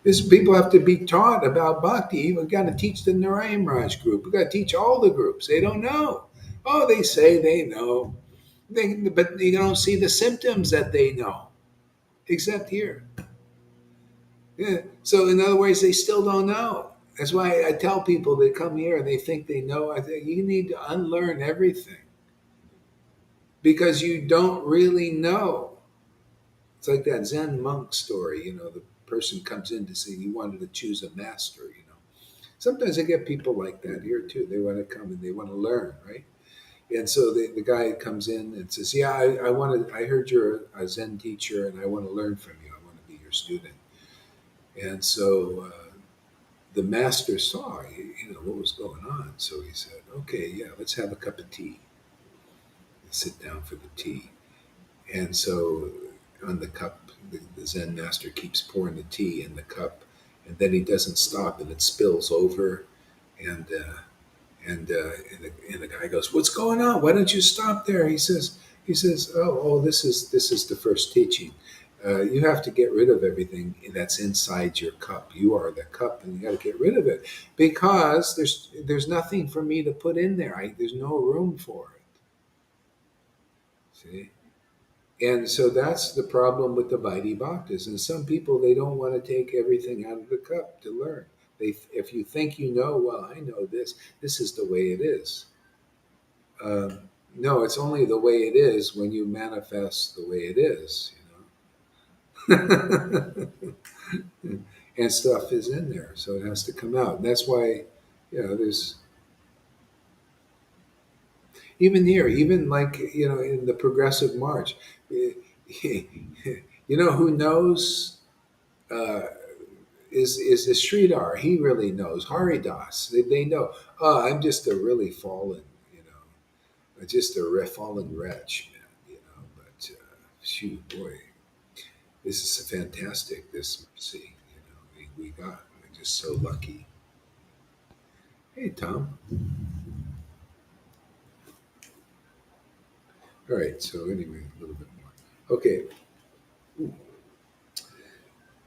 This people have to be taught about bhakti. We got to teach the Narayan Raj group. We got to teach all the groups. They don't know. Oh, they say they know, but you don't see the symptoms that they know, except here. Yeah. So in other words, they still don't know. That's why I tell people that come here and they think they know. I think you need to unlearn everything because you don't really know. It's like that Zen monk story. The person comes in to say he wanted to choose a master. Sometimes I get people like that here too. They want to come and they want to learn, right? And so the guy comes in and says, "Yeah, I want to. I heard you're a Zen teacher, and I want to learn from you. I want to be your student." And so the master saw, what was going on. So he said, "Okay, yeah, let's have a cup of tea." And sit down for the tea. And so on the cup, the Zen master keeps pouring the tea in the cup, and then he doesn't stop, and it spills over. And and the guy goes, "What's going on? Why don't you stop there?" He says, "Oh, this is the first teaching. You have to get rid of everything that's inside your cup. You are the cup, and you got to get rid of it because there's nothing for me to put in there. There's no room for it." See, and so that's the problem with the Vaidhi Bhaktas. And some people, they don't want to take everything out of the cup to learn. If you think you know, well, I know this. This is the way it is. No, it's only the way it is when you manifest the way it is. And stuff is in there, so it has to come out. And that's why, there's even here, even like in the progressive march, who knows uh, is the Sridhar. He really knows Haridas. They know. Oh, I'm just a really fallen, just a fallen wretch, man. But shoot, boy, this is fantastic. This mercy, we got. We're just so lucky. Hey, Tom. All right. So anyway, a little bit more. Okay.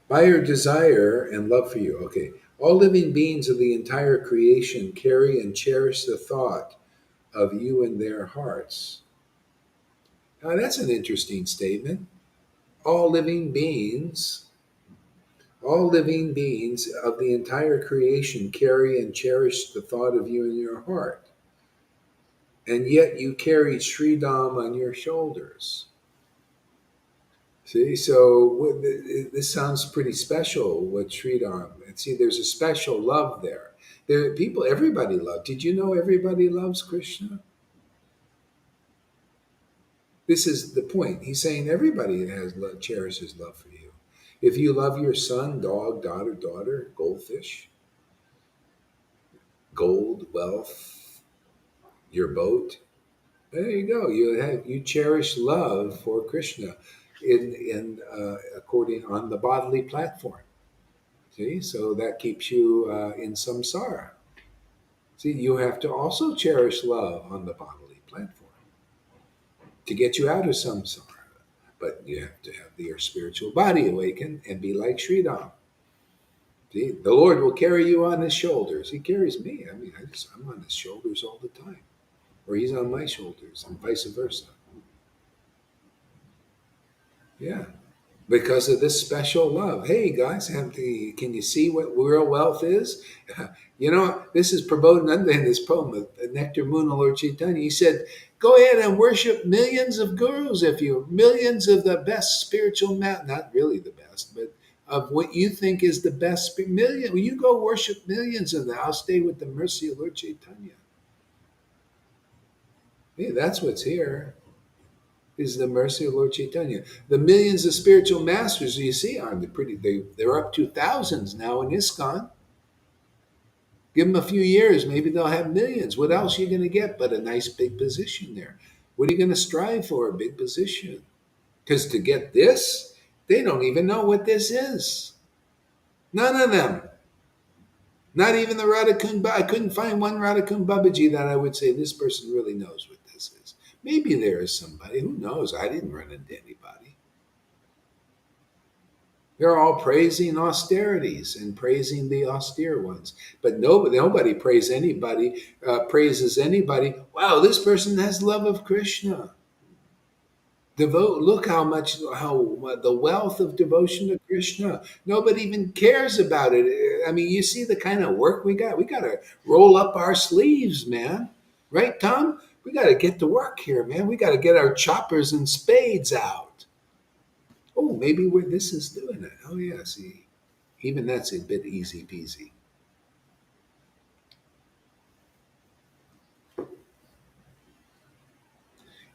By your desire and love for you. Okay. All living beings of the entire creation carry and cherish the thought of you in their hearts. Now, that's an interesting statement. all living beings, all living beings of the entire creation carry and cherish the thought of you in your heart. And yet you carried Sridham on your shoulders. See, so this sounds pretty special with Sridham. And see, there's a special love there. There, people, everybody loves. Did you know everybody loves Krishna? This is the point. He's saying everybody has love, cherishes love for you. If you love your son, dog, daughter, goldfish, gold, wealth, your boat, there you go. You cherish love for Krishna in according on the bodily platform. See, so that keeps you in samsara. See, you have to also cherish love on the bodily platform to get you out of samsara. But you have to have your spiritual body awaken and be like Sridham. See, the Lord will carry you on his shoulders. He carries me. I mean, I'm on his shoulders all the time, or he's on my shoulders, and vice versa. Yeah, because of this special love. Hey guys, can you see what real wealth is? You know, this is Prabodhananda in this poem of Nectar Moon of Lord Caitanya. He said, go ahead and worship millions of gurus if you, millions of the best spiritual, not really the best, but of what you think is the best, million. You go worship millions of them. I'll stay with the mercy of Lord Caitanya. Hey, that's what's here. Is the mercy of Lord Caitanya. The millions of spiritual masters you see are they're up to thousands now in ISKCON. Give them a few years, maybe they'll have millions. What else are you going to get but a nice big position there? What are you going to strive for? A big position. Because to get this, they don't even know what this is. None of them. Not even the Radhakund. I couldn't find one Radhakund Babaji that I would say this person really knows what this is. Maybe there is somebody. Who knows? I didn't run into anybody. They're all praising austerities and praising the austere ones, but nobody praises anybody. Wow, this person has love of Krishna. Look how the wealth of devotion to Krishna. Nobody even cares about it. I mean, you see the kind of work we got. We got to roll up our sleeves, man. Right, Tom? We got to get to work here, man. We got to get our choppers and spades out. Oh, maybe where this is doing it. Oh, yeah, see, even that's a bit easy peasy.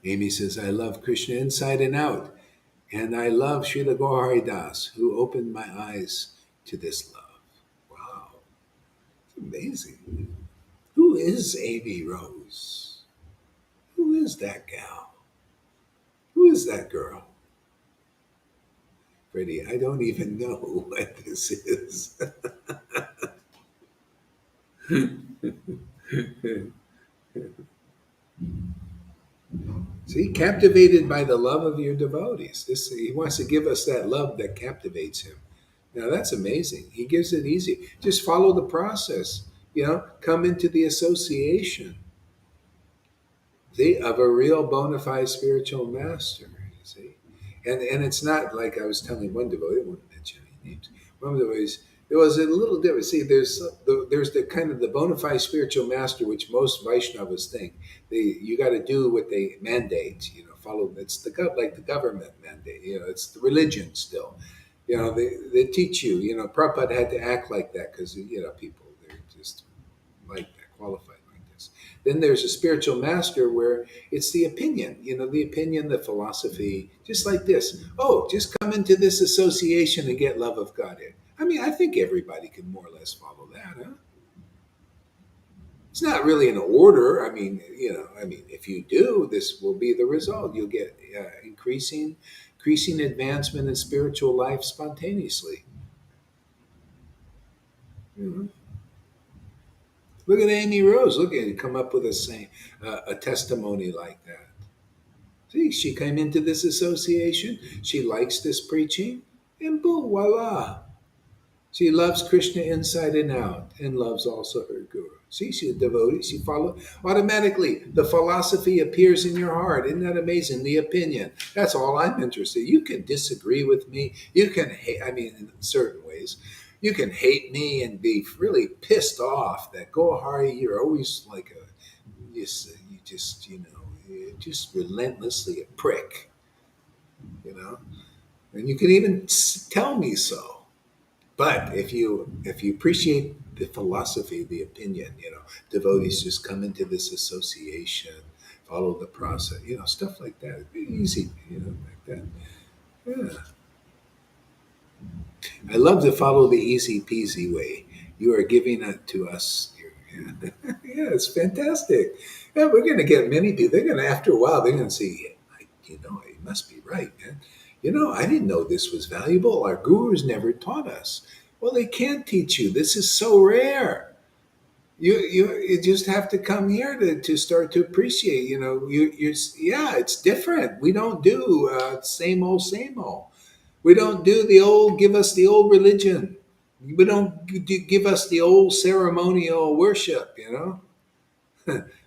Amy says, I love Krishna inside and out. And I love Srila Gaur Das, who opened my eyes to this love. Wow, it's amazing. Who is Amy Rose? Who is that gal? Who is that girl? Freddie, I don't even know what this is. See, captivated by the love of your devotees. He wants to give us that love that captivates him. Now that's amazing. He gives it easy. Just follow the process. Come into the association, of a real bona fide spiritual master. You see, and it's not like I was telling one devotee. I won't mention any names. One of the devotees, there was a little different. See, there's the kind of the bona fide spiritual master, which most Vaishnavas think you got to do what they mandate. Follow. It's like the government mandate. It's the religion still. They teach you. Prabhupada had to act like that because people they're just like that, qualified like this. Then there's a spiritual master where it's the opinion. The opinion, the philosophy, just like this. Oh, just come into this association and get love of God. I mean, I think everybody can more or less follow that, huh? It's not really an order. I mean, if you do, this will be the result. You'll get increasing advancement in spiritual life spontaneously. Look at Amy Rose. Look at it, come up with a testimony like that. See, she came into this association. She likes this preaching, and boom, voila. She loves Krishna inside and out, and loves also her guru. See, she's a devotee. She follow automatically. The philosophy appears in your heart. Isn't that amazing? The opinion. That's all I'm interested. You can disagree with me. You can hate. I mean, in certain ways, you can hate me and be really pissed off. That Gohari, you're always like a you're just relentlessly a prick. You know, and you can even tell me so. But if you appreciate the philosophy, the opinion, devotees just come into this association, follow the process, stuff like that. It'd be easy, like that. Yeah. I love to follow the easy peasy way. You are giving it to us. Yeah, yeah, it's fantastic. Yeah, we're going to get many people. They're going to, after a while, they're going to see, it must be right, man. I didn't know this was valuable. Our gurus never taught us. Well, they can't teach you. This is so rare. You just have to come here to start to appreciate. Yeah, it's different. We don't do same old, same old. We don't do the old, give us the old religion. We don't give us the old ceremonial worship,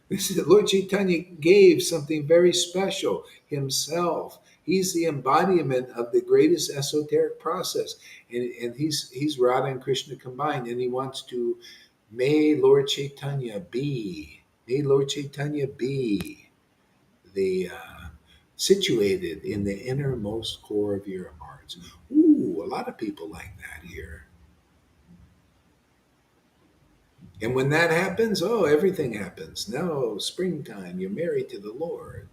This is, Lord Caitanya gave something very special himself. He's the embodiment of the greatest esoteric process. And he's Radha and Krishna combined. And he wants to, may Lord Caitanya be, the situated in the innermost core of your hearts. Ooh, a lot of people like that here. And when that happens, oh, everything happens. Now, springtime, you're married to the Lord.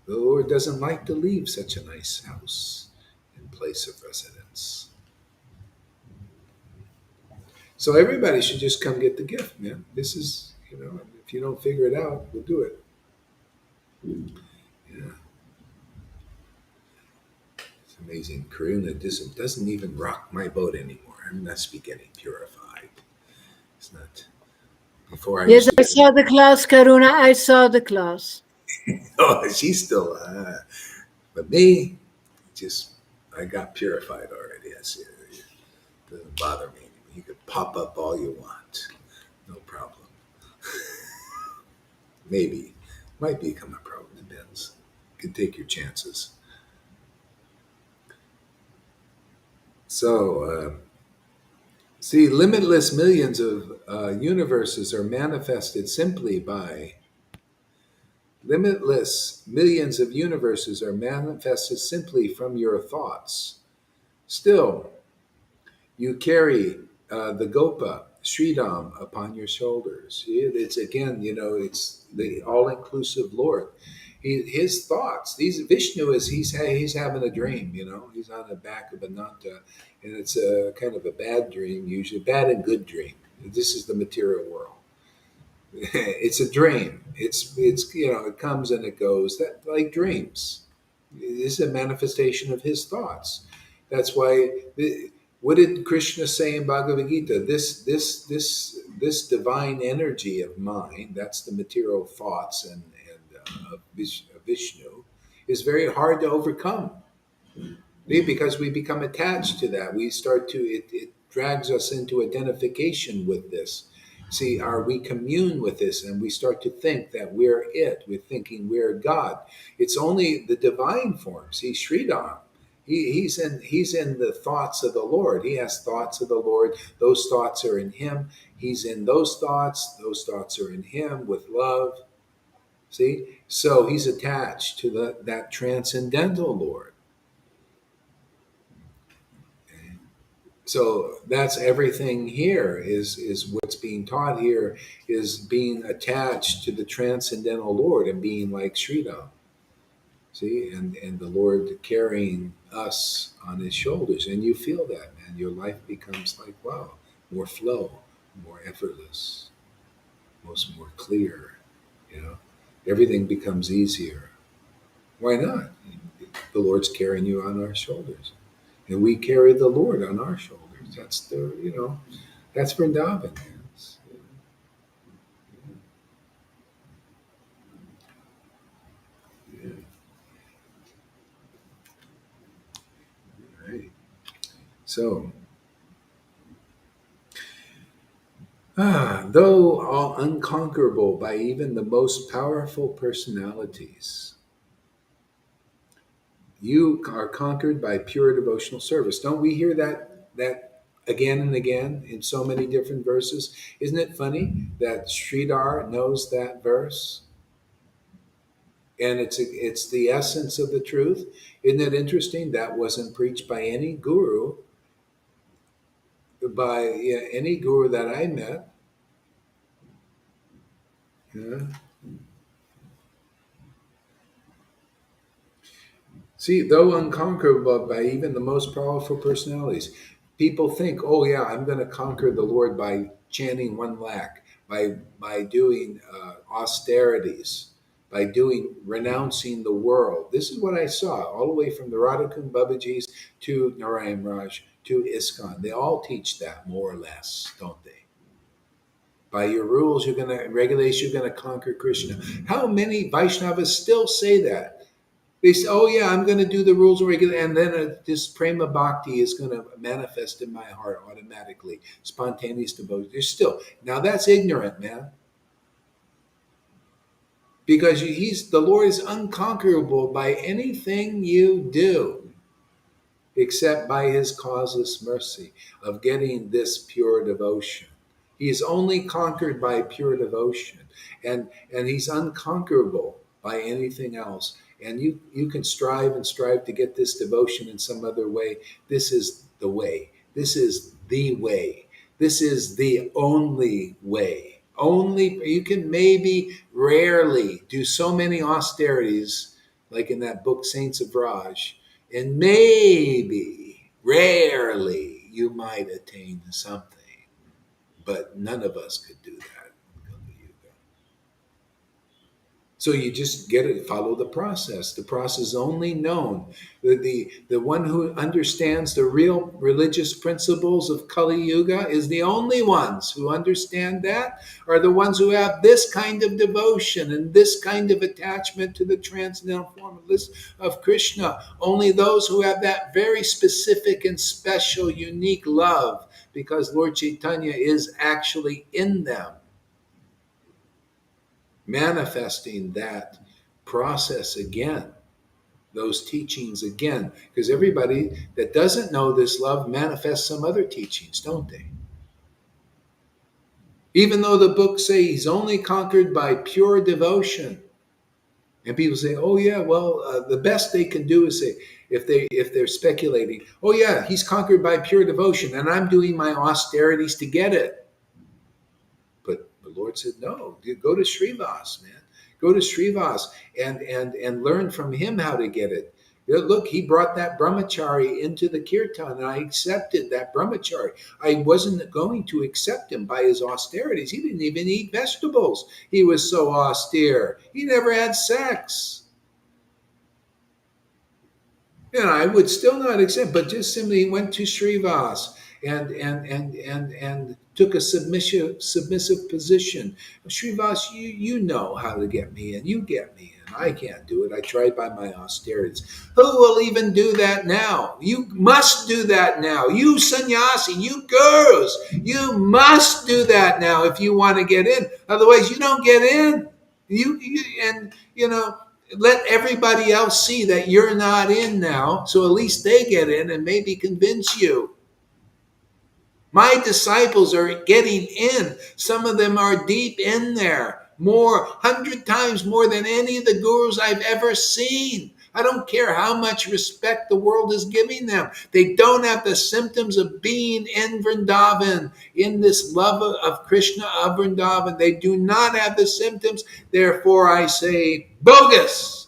The Lord doesn't like to leave such a nice house and place of residence. So everybody should just come get the gift, man. This is, if you don't figure it out, we'll do it. Yeah. It's amazing. Karuna doesn't even rock my boat anymore. I must be getting purified. It's not. Before I Yes, used I to. saw the class, Karuna. I saw the class. Oh, she's still. But me, just I got purified already. I see it doesn't bother me. You could pop up all you want, no problem. Maybe might become a problem. Depends. You can take your chances. So, see, limitless millions of universes are manifested simply by limitless millions of universes are manifested simply from your thoughts. Still, you carry the Gopa, Sridham, upon your shoulders. It's again, it's the all-inclusive Lord. His thoughts. These Vishnu is he's having a dream. He's on the back of Ananta, and it's a kind of a bad dream, usually bad and good dream. This is the material world. It's a dream. It's it comes and it goes. That like dreams. This is a manifestation of his thoughts. That's why. What did Krishna say in Bhagavad Gita? This divine energy of mine, that's the material thoughts of Vishnu, is very hard to overcome. Because we become attached to that. We start to it drags us into identification with this. See, we commune with this and we start to think that we're it. We're thinking we're God. It's only the divine form. See, Sridham. He's in the thoughts of the Lord. He has thoughts of the Lord. Those thoughts are in him. He's in those thoughts. Those thoughts are in him with love. See? So he's attached to that transcendental Lord. So that's everything here is what's being taught here is being attached to the transcendental Lord and being like Sridham. See, and the Lord carrying us on his shoulders. And you feel that, man. Your life becomes like, wow, more flow, more effortless, more clear, you know. Everything becomes easier. Why not? The Lord's carrying you on our shoulders. And we carry the Lord on our shoulders. That's Vrindavan. Yes. Yeah. Right. So, Though all unconquerable by even the most powerful personalities, you are conquered by pure devotional service. Don't we hear that again and again in so many different verses? Isn't it funny that Sridhar knows that verse? And it's the essence of the truth. Isn't it interesting? That wasn't preached by any guru, by any guru that I met. Yeah. See, though unconquerable by even the most powerful personalities, people think, "Oh yeah, I'm going to conquer the Lord by chanting 1 lakh, by doing austerities, by doing renouncing the world." This is what I saw all the way from the Radhakund Babaji's to Narayan Raj to ISKCON. They all teach that more or less, don't they? By your rules, you're going to regulations, you're going to conquer Krishna. How many Vaishnavas still say that? They say, "Oh yeah, I'm going to do the rules and regulations, and then this prema bhakti is going to manifest in my heart automatically, spontaneous devotion." They're still now that's ignorant, man, because he's the Lord is unconquerable by anything you do, except by his causeless mercy of getting this pure devotion. He is only conquered by pure devotion, and he's unconquerable by anything else. And you can strive and strive to get this devotion in some other way. This is the way. This is the way. This is the only way. Only you can maybe rarely do so many austerities, like in that book Saints of Raj, and maybe, rarely, you might attain something. But none of us could do that. So you just get it, follow the process. The process is only known. The one who understands the real religious principles of Kali Yuga is the only ones who understand that, are the ones who have this kind of devotion and this kind of attachment to the transcendental formless of Krishna. Only those who have that very specific and special, unique love, because Lord Caitanya is actually in them, manifesting that process again, those teachings again. Because everybody that doesn't know this love manifests some other teachings, don't they? Even though the books say he's only conquered by pure devotion. And people say, "Oh yeah, well, the best they can do is say, if they're speculating, oh yeah, he's conquered by pure devotion, and I'm doing my austerities to get it." But the Lord said, "No, you go to Srivas, man. Go to Srivas and learn from him how to get it." Look, he brought that brahmachari into the kirtan, and I accepted that brahmachari. I wasn't going to accept him by his austerities. He didn't even eat vegetables. He was so austere. He never had sex. And I would still not accept, but just simply went to Srivas and took a submissive position. Srivas, you know how to get me in. You get me in. I can't do it. I tried by my austerities. Who will even do that now? You must do that now. You sannyasi, you gurus, you must do that now if you want to get in. Otherwise, you don't get in. Let everybody else see that you're not in now, so at least they get in and maybe convince you. My disciples are getting in. Some of them are deep in there, 100 times more than any of the gurus I've ever seen. I don't care how much respect the world is giving them. They don't have the symptoms of being in Vrindavan, in this love of Krishna of Vrindavan. They do not have the symptoms. Therefore, I say, bogus,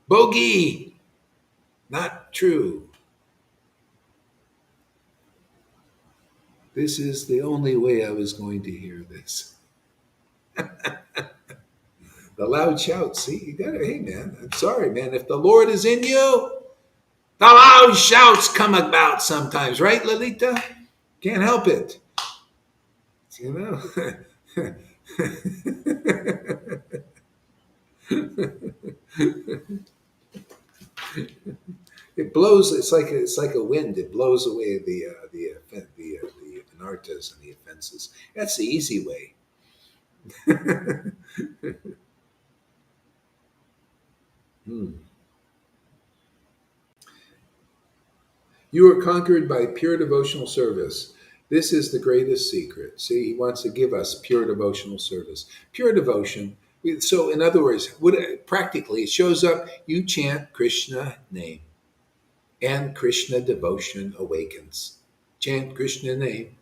bogey, not true. This is the only way I was going to hear this. The loud shout. See, you got to, hey man, I'm sorry, man. If the Lord is in you, the loud shouts come about sometimes, right, Lalita? Can't help it. You know? It blows. It's like a wind. It blows away the anartas and the offenses. That's the easy way. Hmm. You are conquered by pure devotional service. This is the greatest secret. See, he wants to give us pure devotional service. Pure devotion. So, in other words, practically it shows up. You chant Krishna name, and Krishna devotion awakens. Chant Krishna name,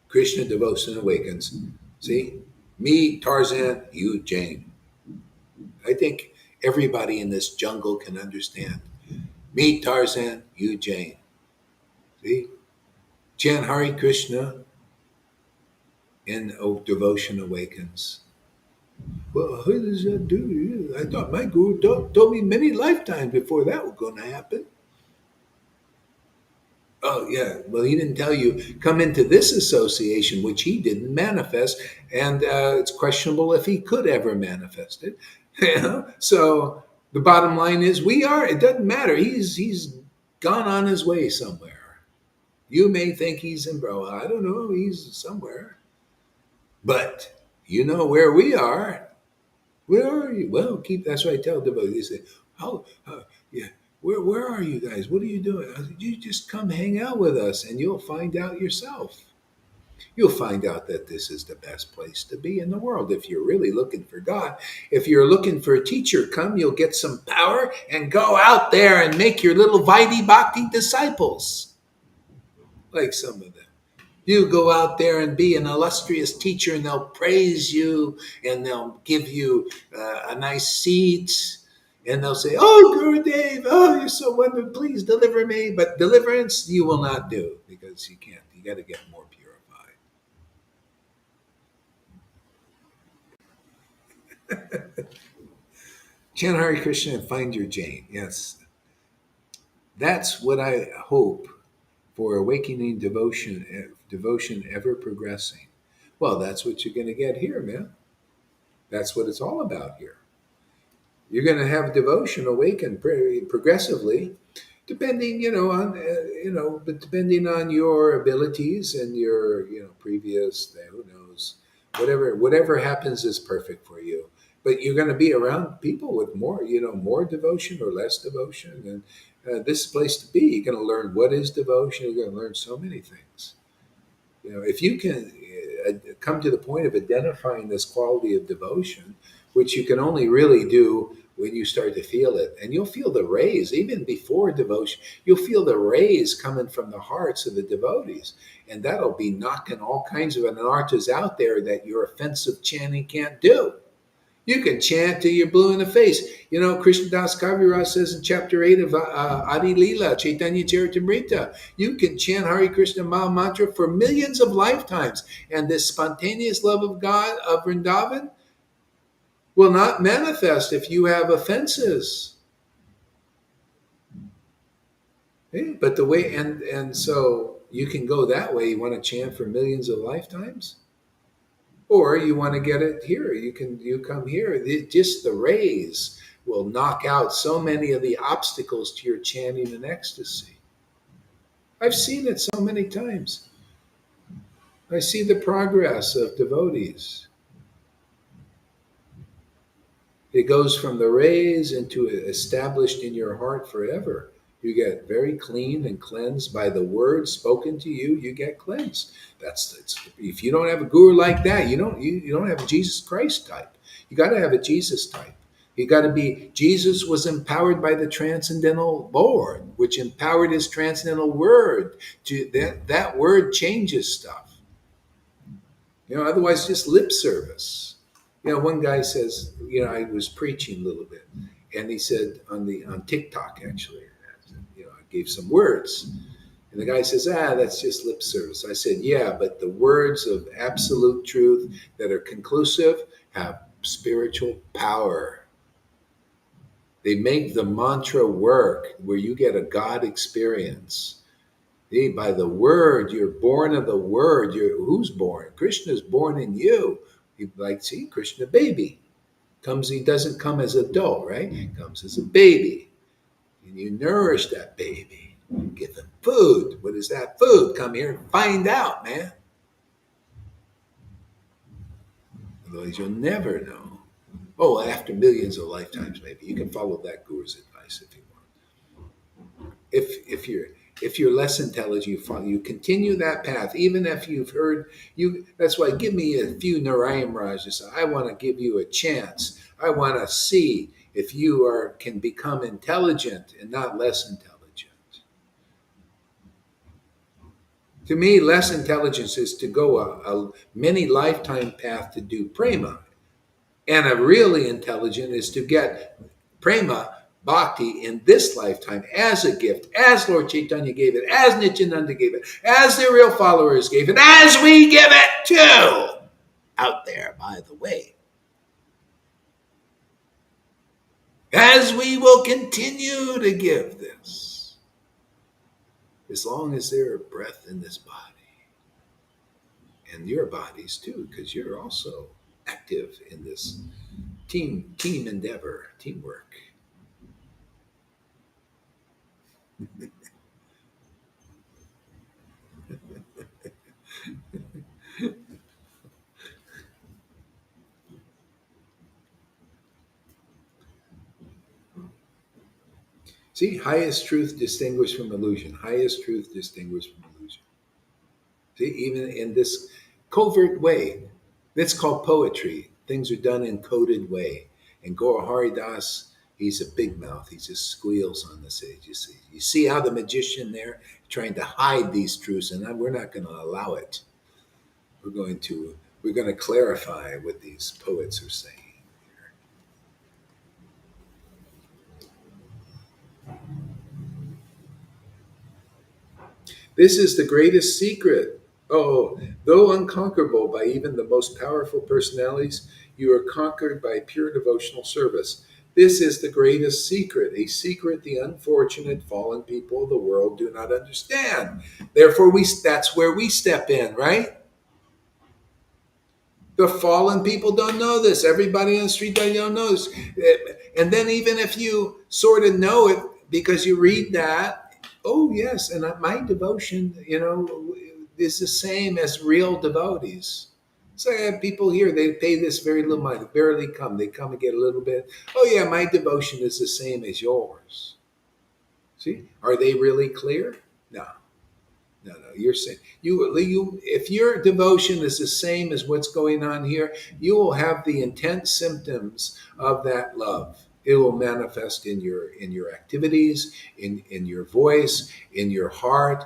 Krishna devotion awakens. See, me Tarzan, you Jane. I think everybody in this jungle can understand. Me Tarzan, you Jane. See, chant Hare Krishna, and devotion awakens. Well, how does that do? I thought my guru told me many lifetimes before that was going to happen. Oh, yeah. Well, he didn't tell you come into this association, which he didn't manifest, and it's questionable if he could ever manifest it. You know? So the bottom line is, we are. It doesn't matter. He's gone on his way somewhere. You may think he's in bro. I don't know. He's somewhere, but you know where we are. Where are you? Well, keep. That's what I tell devotees. They say, how yeah. Where are you guys? What are you doing? I said, you just come hang out with us, and you'll find out yourself. You'll find out that this is the best place to be in the world if you're really looking for God. If you're looking for a teacher, come. You'll get some power and go out there and make your little Vaidhi Bhakti disciples, like some of them. You go out there and be an illustrious teacher, and they'll praise you, and they'll give you a nice seat, and they'll say, "Oh, Gurudev, oh, you're so wonderful. Please deliver me." But deliverance you will not do because you can't. You got to get more purified. Chant Hare Krishna and find your Jane. Yes, that's what I hope for awakening devotion, devotion ever progressing. Well, that's what you're going to get here, man. That's what it's all about here. You're going to have devotion awaken progressively, depending, on, but depending on your abilities and your, previous, who knows, whatever happens is perfect for you. But you're going to be around people with more, more devotion or less devotion, and this is the place to be. You're going to learn what is devotion. You're going to learn so many things. If you can come to the point of identifying this quality of devotion, which you can only really do when you start to feel it, and you'll feel the rays even before devotion. You'll feel the rays coming from the hearts of the devotees, and that'll be knocking all kinds of anarthas out there that your offensive chanting can't do. You can chant till you're blue in the face. Krishnadas Kaviraj says in chapter 8 of Adi Leela, Chaitanya Charitamrita, you can chant Hare Krishna Maha Mantra for millions of lifetimes. And this spontaneous love of God, of Vrindavan, will not manifest if you have offenses. But the way, and so you can go that way. You want to chant for millions of lifetimes? Or you want to get it here, you come here. Just the rays will knock out so many of the obstacles to your chanting and ecstasy. I've seen it so many times. I see the progress of devotees. It goes from the rays into established in your heart forever. You get very clean and cleansed by the words spoken to you. You get cleansed. That's if you don't have a guru like that, you don't have a Jesus Christ type. You got to have a Jesus type. You got to be. Jesus was empowered by the transcendental Lord, which empowered his transcendental word. To that word changes stuff. Otherwise just lip service. One guy says, I was preaching a little bit, and he said on TikTok actually, I gave some words, and the guy says, that's just lip service. I said, yeah, but the words of absolute truth that are conclusive have spiritual power. They make the mantra work, where you get a God experience. By the word, you're born of the word. Who's born? Krishna's born in you. See, Krishna baby. He doesn't come as adult, right? He comes as a baby. And you nourish that baby. Give them food. What is that food? Come here and find out, man. Otherwise, you'll never know. Oh, after millions of lifetimes, maybe you can follow that guru's advice if you want. If you're less intelligent, you continue that path, even if you've heard you. That's why give me a few Narayan Rajas. I want to give you a chance. I want to see if you can become intelligent and not less intelligent. To me, less intelligence is to go a many lifetime path to do prema. And a really intelligent is to get prema bhakti in this lifetime as a gift, as Lord Caitanya gave it, as Nityananda gave it, as the real followers gave it, as we give it too. Out there, by the way. As we will continue to give this, as long as there is breath in this body. And your bodies too, because you're also active in this team endeavor, teamwork. See, highest truth distinguished from illusion. Highest truth distinguished from illusion. See, even in this covert way, that's called poetry. Things are done in coded way. And Gaura Haridas, he's a big mouth. He just squeals on the stage. You see how the magician there trying to hide these truths, and we're not going to allow it. We're going to clarify what these poets are saying. This is the greatest secret. Oh, though unconquerable by even the most powerful personalities, you are conquered by pure devotional service. This is the greatest secret, a secret the unfortunate fallen people of the world do not understand. Therefore, that's where we step in, right? The fallen people don't know this. Everybody on the street don't know this. And then even if you sort of know it because you read that, oh yes, and my devotion, is the same as real devotees. So I have people here, they pay this very little money, barely come. They come and get a little bit. Oh yeah, my devotion is the same as yours. See, are they really clear? No. No, you're saying you if your devotion is the same as what's going on here, you will have the intense symptoms of that love. It will manifest in your activities, in your voice, in your heart,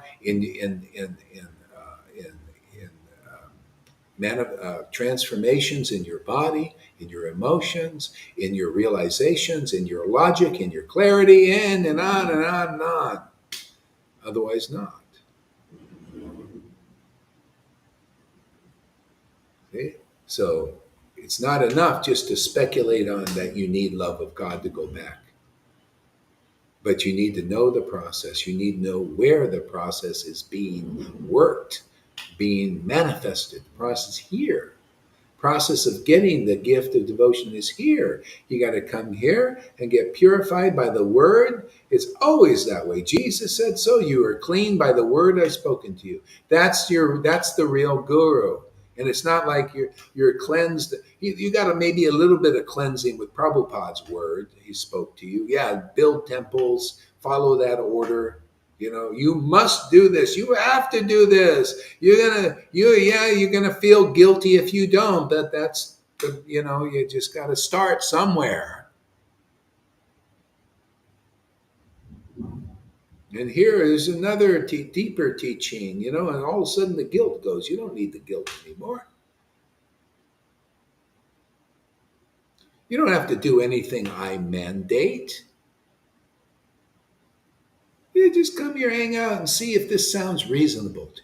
transformations in your body, in your emotions, in your realizations, in your logic, in your clarity, and on and on and on. Otherwise, not. Okay? So it's not enough just to speculate on that you need love of God to go back. But you need to know the process. You need to know where the process is being worked, being manifested. The process here. Process of getting the gift of devotion is here. You got to come here and get purified by the word. It's always that way. Jesus said so. You are clean by the word I've spoken to you. That's the real guru. And it's not like you're cleansed. You got maybe a little bit of cleansing with Prabhupada's word. He spoke to you. Yeah, build temples, follow that order. You must do this. You have to do this. You're gonna feel guilty if you don't. You just got to start somewhere. And here is another deeper teaching. And all of a sudden the guilt goes. You don't need the guilt anymore. You don't have to do anything I mandate. You just come here, hang out, and see if this sounds reasonable to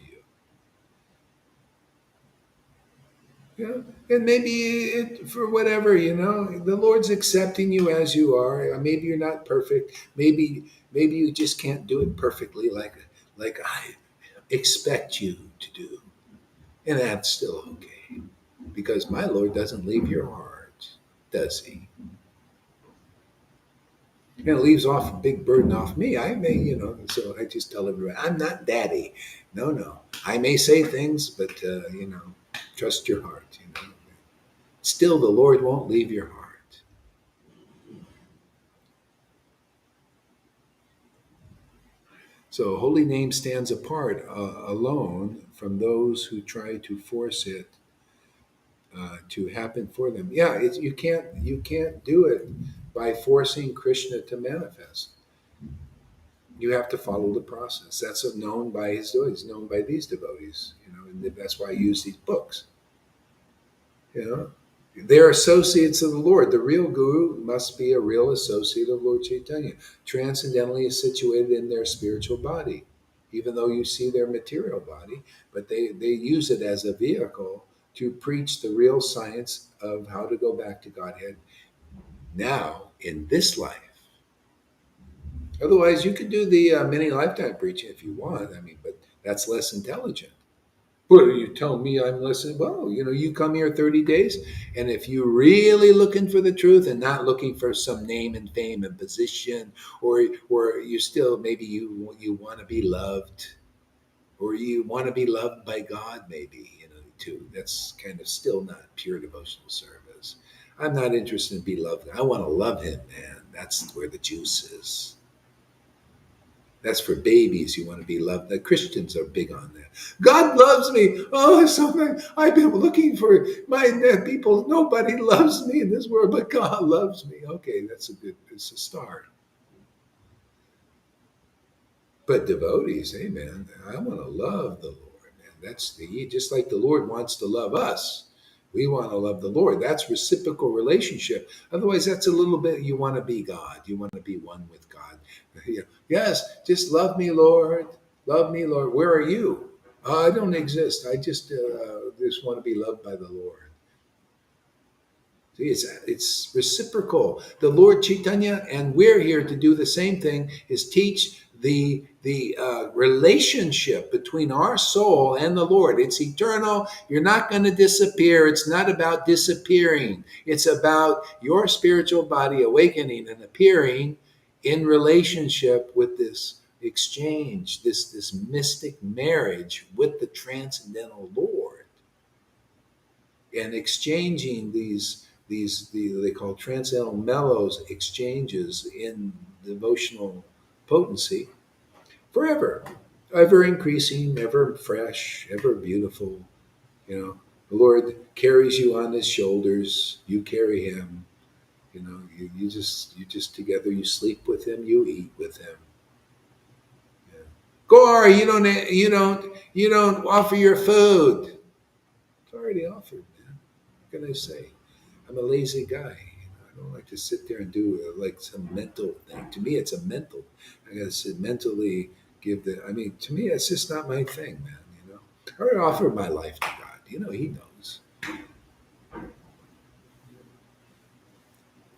you. And maybe for whatever, the Lord's accepting you as you are. Maybe you're not perfect. Maybe you just can't do it perfectly like I expect you to do. And that's still okay. Because my Lord doesn't leave your heart, does he? And it leaves off a big burden off me. I may, so I just tell everybody, I'm not daddy. No, no. I may say things, but, trust your heart. Still, the Lord won't leave your heart. So, holy name stands apart alone from those who try to force it to happen for them. Yeah, you can't do it by forcing Krishna to manifest. You have to follow the process. That's known by his devotees, known by these devotees. And that's why I use these books. You know, they're associates of the Lord. The real guru must be a real associate of Lord Caitanya, transcendentally situated in their spiritual body, even though you see their material body. But they use it as a vehicle to preach the real science of how to go back to Godhead now in this life. Otherwise, you could do the many lifetime preaching if you want. I mean, but that's less intelligent. What are you telling me I'm listening? Well, you come here 30 days, and if you're really looking for the truth and not looking for some name and fame and position, or you still maybe you want to be loved, or you want to be loved by God, maybe too. That's kind of still not pure devotional service. I'm not interested in be loved. I want to love Him, man. That's where the juice is. That's for babies. You want to be loved. The Christians are big on that. God loves me. Oh, something I've been looking for my people. Nobody loves me in this world, but God loves me. Okay, it's a start. But devotees, hey man, I want to love the Lord, man. Just like the Lord wants to love us. We want to love the Lord. That's reciprocal relationship. Otherwise, that's a little bit, you want to be God. You want to be one with God. Yes, just love me, Lord. Love me, Lord. Where are you? I don't exist. I just want to be loved by the Lord. See, it's reciprocal. The Lord Chaitanya, and we're here to do the same thing, is teach the relationship between our soul and the Lord. It's eternal. You're not going to disappear. It's not about disappearing. It's about your spiritual body awakening and appearing in relationship with this exchange, this mystic marriage with the transcendental Lord, and exchanging they call transcendental mellows exchanges in devotional potency forever, ever increasing, ever fresh, ever beautiful. The Lord carries you on His shoulders. You carry Him. You just together. You sleep with Him. You eat with Him. Yeah. Gore, you don't offer your food. It's already offered, man. What can I say? I'm a lazy guy. I don't like to sit there and do like some mental thing. To me, it's a mental. I got to sit mentally. I mean, to me, it's just not my thing, man. I already offered my life to God. He knows.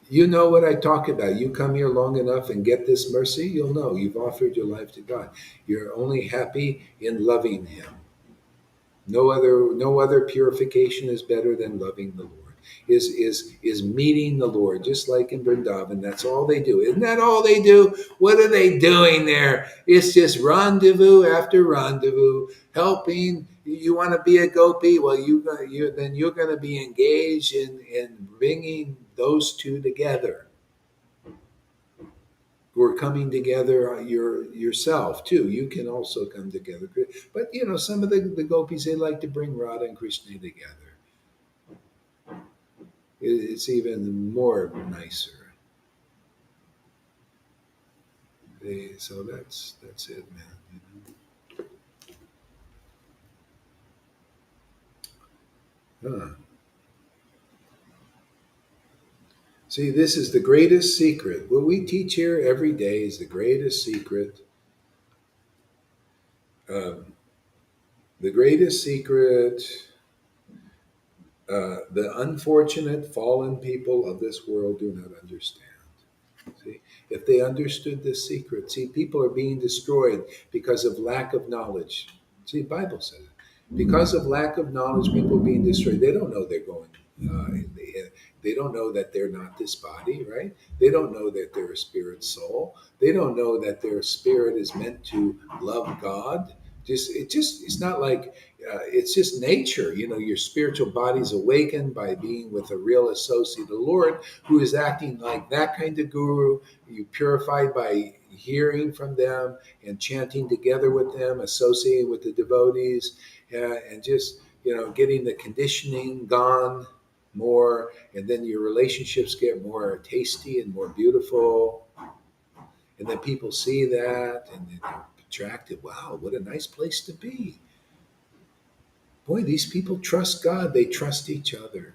You know what I talk about. You come here long enough and get this mercy, you'll know you've offered your life to God. You're only happy in loving Him. No other purification is better than loving the Lord. Is meeting the Lord, just like in Vrindavan. That's all they do. Isn't that all they do? What are they doing there? It's just rendezvous after rendezvous, helping. You want to be a gopi? Well, then you're going to be engaged in bringing those two together. Or coming together yourself too. You can also come together. But some of the gopis, they like to bring Radha and Krishna together. It's even more nicer. So that's it, man. Huh. See, this is the greatest secret. What we teach here every day is the greatest secret. Um, the greatest secret. The unfortunate fallen people of this world do not understand. See, if they understood this secret, see, people are being destroyed because of lack of knowledge. See, the Bible says it. Because of lack of knowledge, people are being destroyed. They don't know they're going. They don't know that they're not this body, right? They don't know that they're a spirit soul. They don't know that their spirit is meant to love God. It's not like it's just nature. You know, your spiritual body's awakened by being with a real associate of the Lord who is acting like that kind of guru. You purified by hearing from them and chanting together with them, associating with the devotees, and just getting the conditioning gone more, and then your relationships get more tasty and more beautiful, and then people see that and they're attracted. Wow, what a nice place to be. Boy, these people trust God, they trust each other.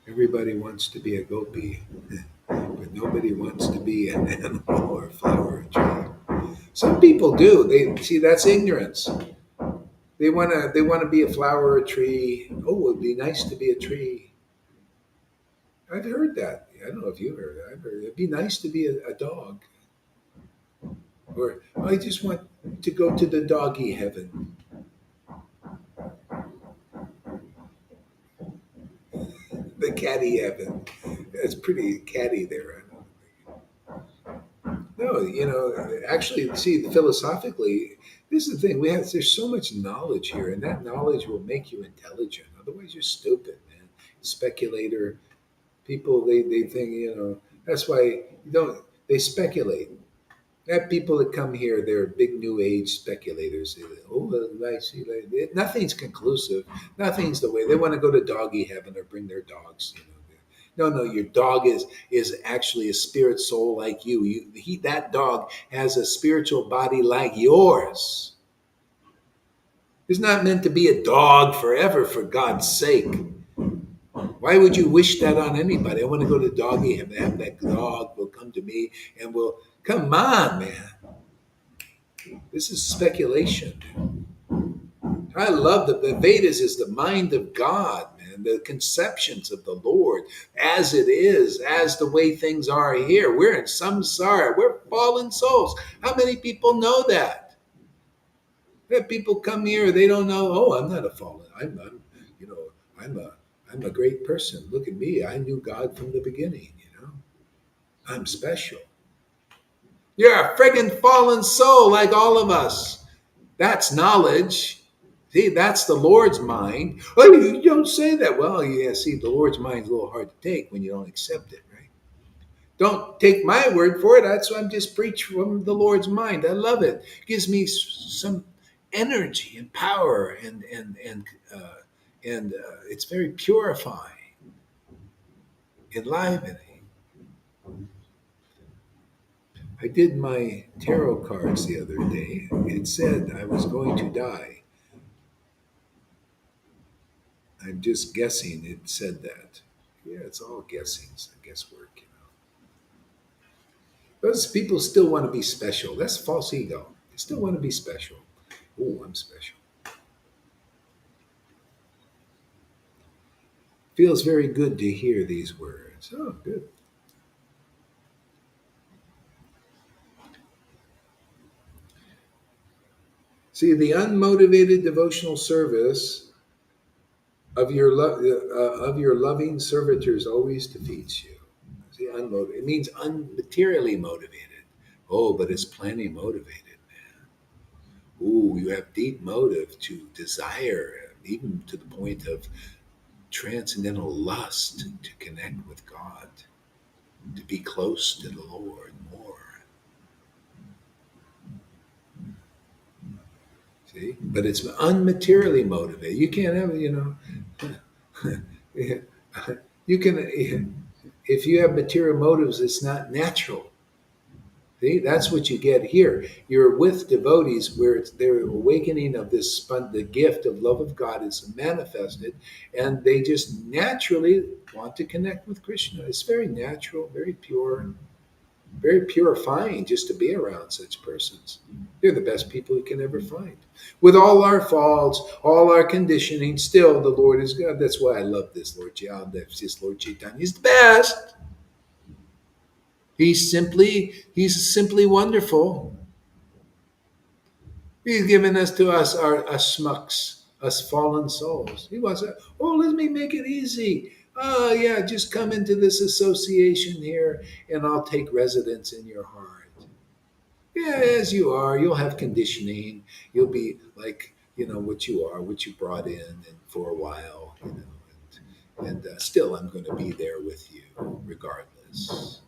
Everybody wants to be a gopi, but nobody wants to be an animal or a flower or tree. Some people do. They see, that's ignorance. They want to be a flower or a tree. Oh, it'd be nice to be a tree. I've heard that. I don't know if you heard it. I've heard it. It'd be nice to be a dog. Or I just want to go to the doggy heaven, the catty heaven. It's pretty catty there. No, actually, see, philosophically, this is the thing. There's so much knowledge here, and that knowledge will make you intelligent. Otherwise, you're stupid, man. Speculator people, they think, that's why they speculate. I have people that come here, they're big new age speculators. I see. Nothing's conclusive. Nothing's the way. They want to go to doggy heaven or bring their dogs. No, your dog is actually a spirit soul like you. That dog has a spiritual body like yours. It's not meant to be a dog forever, for God's sake. Why would you wish that on anybody? I want to go to doggy heaven. Have that dog will come to me and will come on, man. This is speculation. I love the Vedas is the mind of God, man. The conceptions of the Lord as it is, as the way things are here. We're in samsara. We're fallen souls. How many people know that? That people come here, they don't know. Oh, I'm not a fallen. You know, I'm a, I'm a great person. Look at me. I knew God from the beginning. I'm special. You're a friggin' fallen soul like all of us. That's knowledge. See, that's the Lord's mind. Oh, you don't say that. Well, yeah, see, the Lord's mind's a little hard to take when you don't accept it, right? Don't take my word for it. That's why I'm just preaching from the Lord's mind. I love it. It gives me some energy and power, and it's very purifying, enlivening. I did my tarot cards the other day. It said I was going to die. I'm just guessing it said that. Yeah, it's all guessing, guesswork. Those people still want to be special. That's false ego. They still want to be special. Oh, I'm special. Feels very good to hear these words. Oh, good. See, the unmotivated devotional service of your loving servitors always defeats you. See, unmotivated. It means unmaterially motivated. Oh, but it's plenty motivated, man. Ooh, you have deep motive to desire, even to the point of transcendental lust to connect with God, to be close to the Lord more. See, but it's unmaterially motivated. You can't have, you can, if you have material motives, it's not natural. See, that's what you get here. You're with devotees where it's their awakening of the gift of love of God is manifested, and they just naturally want to connect with Krishna. It's very natural, very pure, very purifying just to be around such persons. They're the best people you can ever find. With all our faults, all our conditioning, still the Lord is God. That's why I love this Lord Chaitanya. Lord Chaitanya is the best. He's simply wonderful. He's given us our schmucks, us fallen souls. He wants to, oh, let me make it easy. Oh, yeah, just come into this association here and I'll take residence in your heart. Yeah, as you are, you'll have conditioning. You'll be like, what you are, what you brought in and for a while, and still I'm going to be there with you regardless.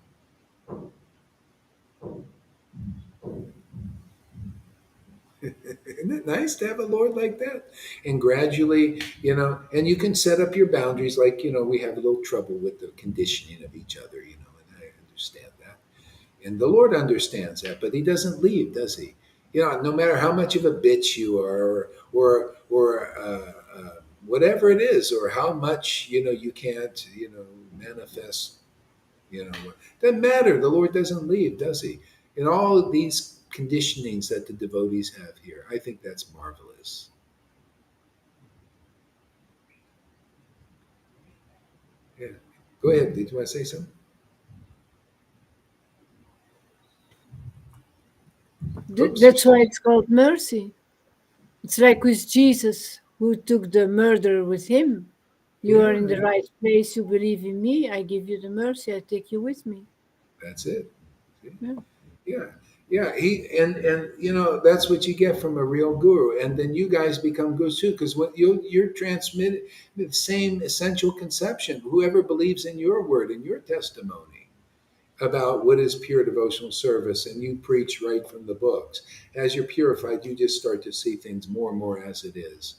Isn't it nice to have a Lord like that? And gradually, and you can set up your boundaries. Like, we have a little trouble with the conditioning of each other, and I understand that. And the Lord understands that, but He doesn't leave, does He? No matter how much of a bitch you are, or whatever it is, or how much you can't manifest. Doesn't matter. The Lord doesn't leave, does He? In all of these conditionings that the devotees have here, I think that's marvelous. Yeah. Go ahead. Did you want to say something? Oops. That's why it's called mercy. It's like with Jesus, who took the murderer with him. You are Yeah, in the yeah. right place. You believe in me. I give you the mercy. I take you with me. That's it. See? Yeah. Yeah, yeah. And that's what you get from a real guru, and then you guys become gurus too, because what you're transmitting the same essential conception. Whoever believes in your word and your testimony about what is pure devotional service, and you preach right from the books. As you're purified, you just start to see things more and more as it is.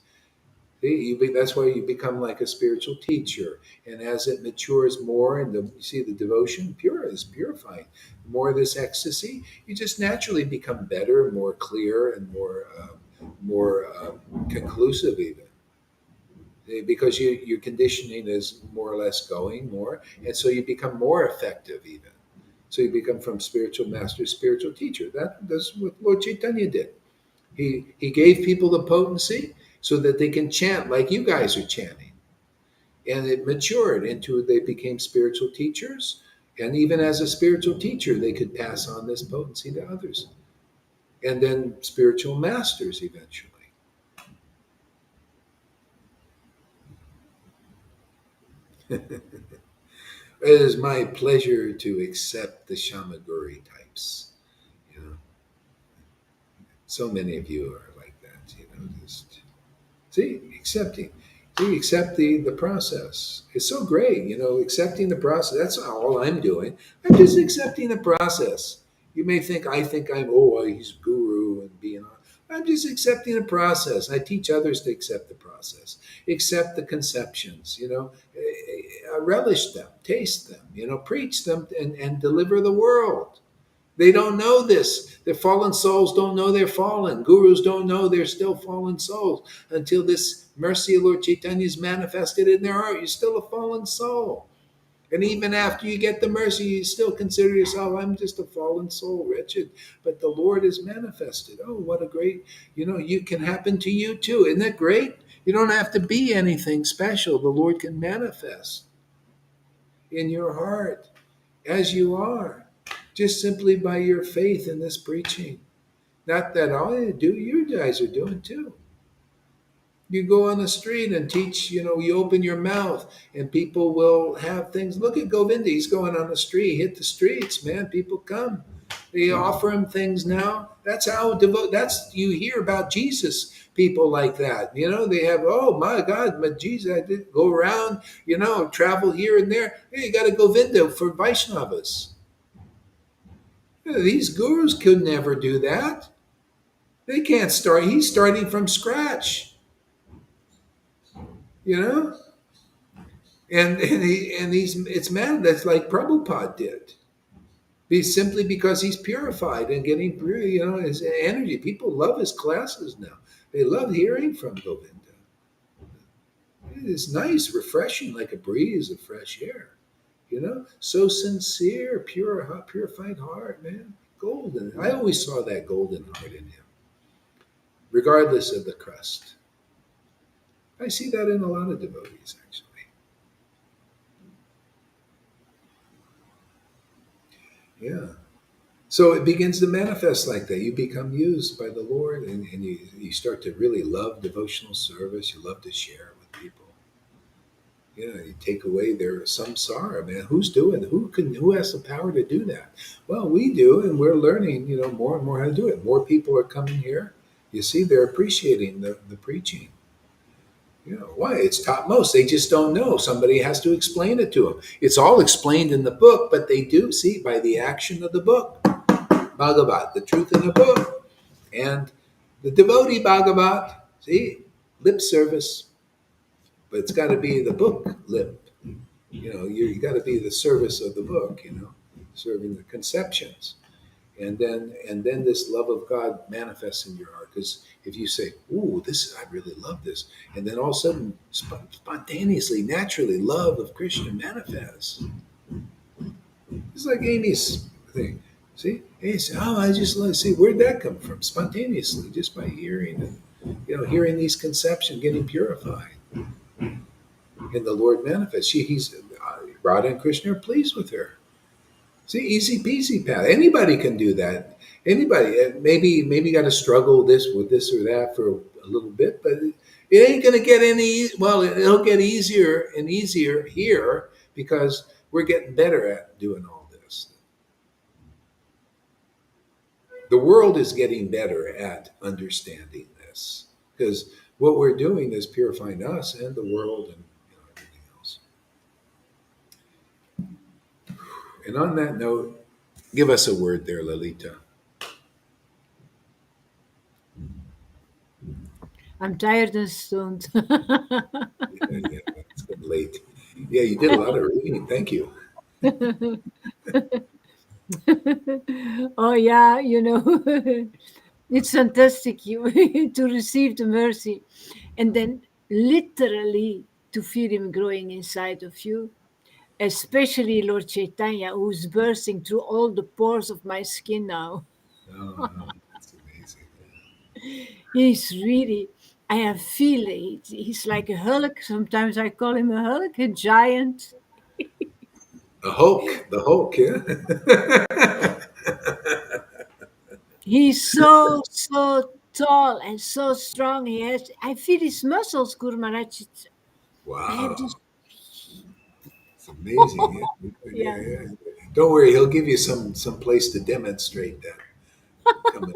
That's why you become like a spiritual teacher. And as it matures more, and you see the devotion pure is purifying, more of this ecstasy, you just naturally become better, more clear, and more conclusive even. Because your conditioning is more or less going more, and so you become more effective even. So you become from spiritual master to spiritual teacher. That's what Lord Chaitanya did. He gave people the potency so that they can chant like you guys are chanting. And it matured into they became spiritual teachers. And even as a spiritual teacher, they could pass on this potency to others. And then spiritual masters eventually. It is my pleasure to accept the Shamaguri types. You know, so many of you are like that, just see, accepting. See, accept the process. It's so great, accepting the process. That's all I'm doing. I'm just accepting the process. You may think I'm, he's guru and being on. I'm just accepting the process. I teach others to accept the process, accept the conceptions, relish them, taste them, preach them and deliver the world. They don't know this. The fallen souls don't know they're fallen. Gurus don't know they're still fallen souls until this mercy of Lord Chaitanya is manifested in their heart. You're still a fallen soul. And even after you get the mercy, you still consider yourself, I'm just a fallen soul, wretched. But the Lord is manifested. Oh, what a great, you can happen to you too. Isn't that great? You don't have to be anything special. The Lord can manifest in your heart as you are, just simply by your faith in this preaching. Not that all you do, you guys are doing too. You go on the street and teach, you open your mouth and people will have things. Look at Govinda, he's going on the street, hit the streets, man. People come. They offer him things now. That's how you hear about Jesus, people like that. They have, oh my God, but Jesus, I did go around, travel here and there. Hey, you got to Govinda for Vaishnavas. These gurus could never do that. They can't start. He's starting from scratch, you know. It's man that's like Prabhupada did. Simply because he's purified and getting pure, his energy. People love his classes now. They love hearing from Govinda. It is nice, refreshing, like a breeze of fresh air. So sincere, purified heart, man. Golden. I always saw that golden heart in him, regardless of the crust. I see that in a lot of devotees, actually. Yeah. So it begins to manifest like that. You become used by the Lord, and you start to really love devotional service. You love to share with people. You take away their samsara, man. Who's doing? Who has the power to do that? Well, we do, and we're learning, more and more how to do it. More people are coming here. You see, they're appreciating the preaching. Why? It's topmost. They just don't know. Somebody has to explain it to them. It's all explained in the book, but they do see by the action of the book. Bhagavat, the truth in the book, and the devotee Bhagavat. See, lip service, but it's got to be the book lip. You got to be the service of the book. Serving the conceptions, and then this love of God manifests in your heart. Because if you say, "Ooh, I really love this," and then all of a sudden, spontaneously, naturally, love of Krishna manifests. It's like Amy's thing. See, Amy said, "Oh, I just love." See, where'd that come from? Spontaneously, just by hearing and hearing these conceptions, getting purified, and the Lord manifests. Radha and Krishna are pleased with her. See, easy peasy path. Anybody can do that. Anybody. Maybe got to struggle with this or that for a little bit, but it ain't gonna get any. Well, it'll get easier and easier here because we're getting better at doing all this. The world is getting better at understanding this because what we're doing is purifying us and the world and everything else. And on that note, give us a word there, Lalita. I'm tired and stoned. Yeah, yeah, it's getting late. Yeah, you did a lot of reading. Thank you. Oh yeah, it's fantastic to receive the mercy and then literally to feel him growing inside of you, especially Lord Chaitanya, who's bursting through all the pores of my skin now. Oh, no, that's amazing. He's really, I have feel he's like a Hulk. Sometimes I call him a Hulk, a giant. The Hulk, yeah. He's so tall and so strong. I feel his muscles, Guru Maharaj. I have Wow, this, it's amazing. Yeah, yeah, yeah, yeah. Don't worry, he'll give you some place to demonstrate that. Come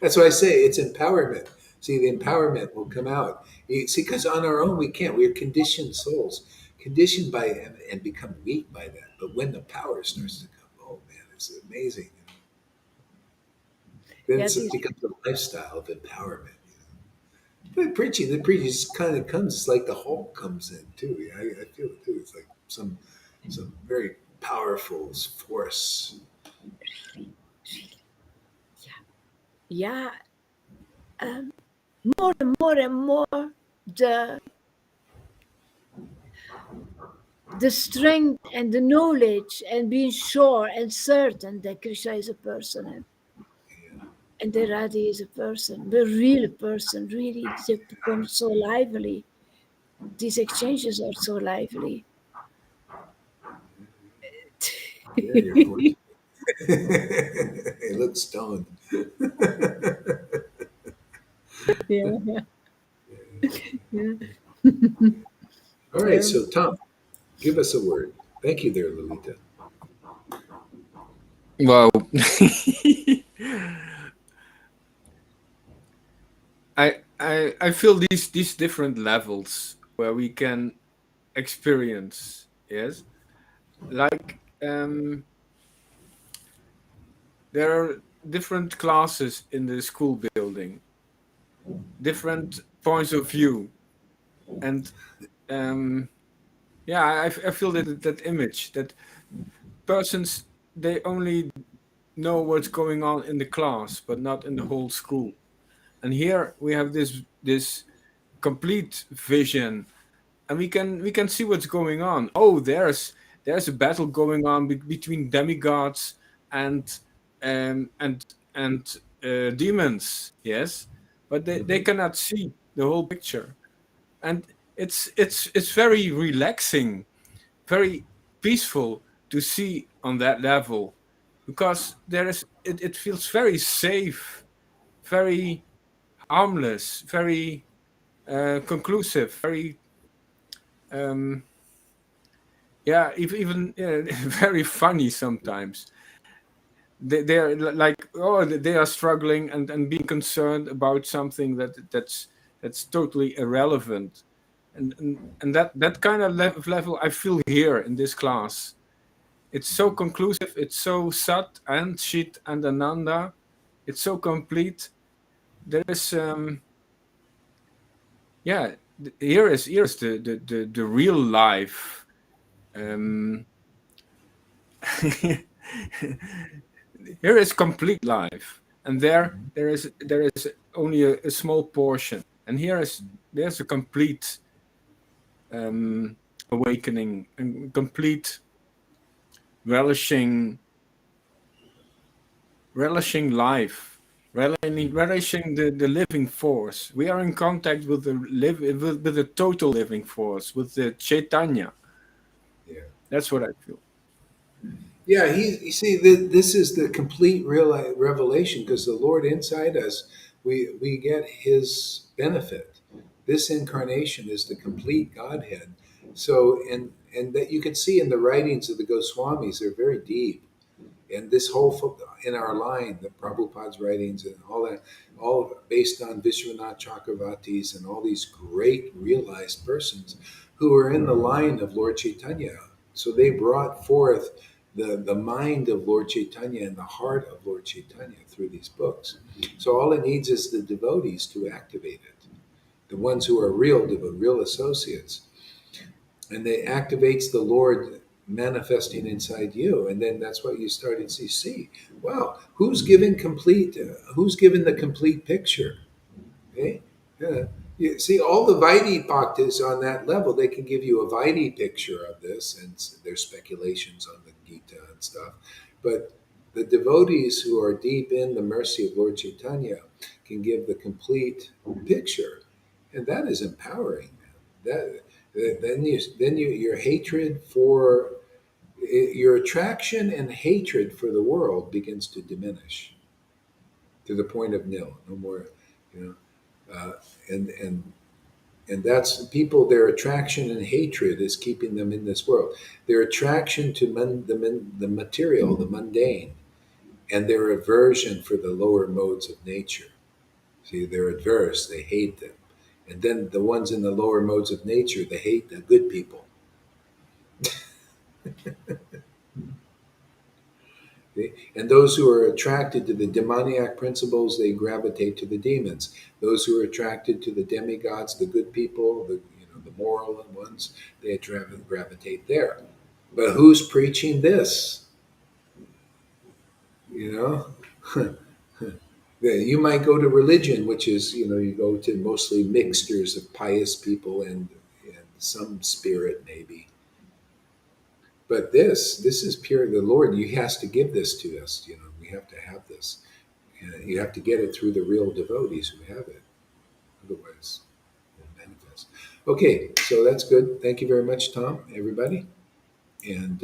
That's why I say it's empowerment. See, the empowerment will come out. See, because on our own we can't. We're conditioned souls, conditioned by and become weak by that. But when the power starts to come, oh man, it's amazing. Then yeah, it becomes a lifestyle of empowerment. But the preaching just kind of comes. It's like the Hulk comes in too. Yeah, I feel it too. It's like some very powerful force. yeah. More and more and more, the the strength and the knowledge and being sure and certain that Krishna is a person and that Radha is a person, the real person. Really, they become so lively. These exchanges are so lively. Yeah, you're fortunate. He looks stoned. Yeah, yeah, All right, yeah. so Tom, give us a word. Thank you there, Lolita. Wow. I feel these different levels where we can experience, yes, like there are different classes in the school building, different points of view, and yeah, I feel that image that persons, they only know what's going on in the class but not in the whole school. And here we have this complete vision, and we can see what's going on. Oh, there's a battle going on between demigods and um and and demons, yes, but they Hmm. cannot see the whole picture. And it's very relaxing, very peaceful, to see on that level, because it feels very safe, very harmless, very conclusive, very um, yeah, even very funny sometimes. They're like, oh, they are struggling and being concerned about something that's totally irrelevant, and that kind of level I feel here in this class. It's so conclusive, it's so Sat and Chit and Ananda, it's so complete. There is yeah, here is the real life. um Here is complete life, and there is only a small portion, and there's a complete awakening and complete relishing relishing life, relishing the living force. We are in contact with with the total living force, with the Chaitanya. Yeah. That's what I feel. Yeah, you see, this is the complete real revelation because the Lord inside us, we get His benefit. This incarnation is the complete Godhead. So, and that you can see in the writings of the Goswamis, they're very deep. And this whole in our line, the Prabhupada's writings and all that, all based on Vishwanath Chakravartis and all these great realized persons who are in the line of Lord Chaitanya. So they brought forth the mind of Lord Chaitanya and the heart of Lord Chaitanya through these books. So all it needs is the devotees to activate it, the ones who are real, real associates, and it activates the Lord manifesting inside you, and then that's what you started to see. Wow, who's given the complete picture? Okay, yeah. You see, all the Vaidhi bhaktas on that level, they can give you a Vaidhi picture of this, and there's speculations on the Gita and stuff. But the devotees who are deep in the mercy of Lord Chaitanya can give the complete picture, and that is empowering. That then your hatred for your attraction and hatred for the world begins to diminish to the point of nil, no more, you know, and that's people. Their attraction and hatred is keeping them in this world. Their attraction to the material, the mundane, and their aversion for the lower modes of nature. See, they're adverse; they hate them, and then the ones in the lower modes of nature, they hate the good people. Okay? And those who are attracted to the demoniac principles, they gravitate to the demons. Those who are attracted to the demigods, the good people, the moral ones, they gravitate there. But who's preaching this? You know, you might go to religion, which is you go to mostly mixtures of pious people and some spirit maybe. But this is pure. The Lord, He has to give this to us. We have to have this. You have to get it through the real devotees who have it. Otherwise, it won't manifest. Okay, so that's good. Thank you very much, Tom, everybody. And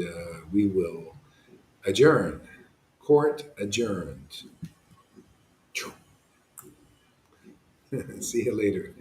we will adjourn. Court adjourned. See you later.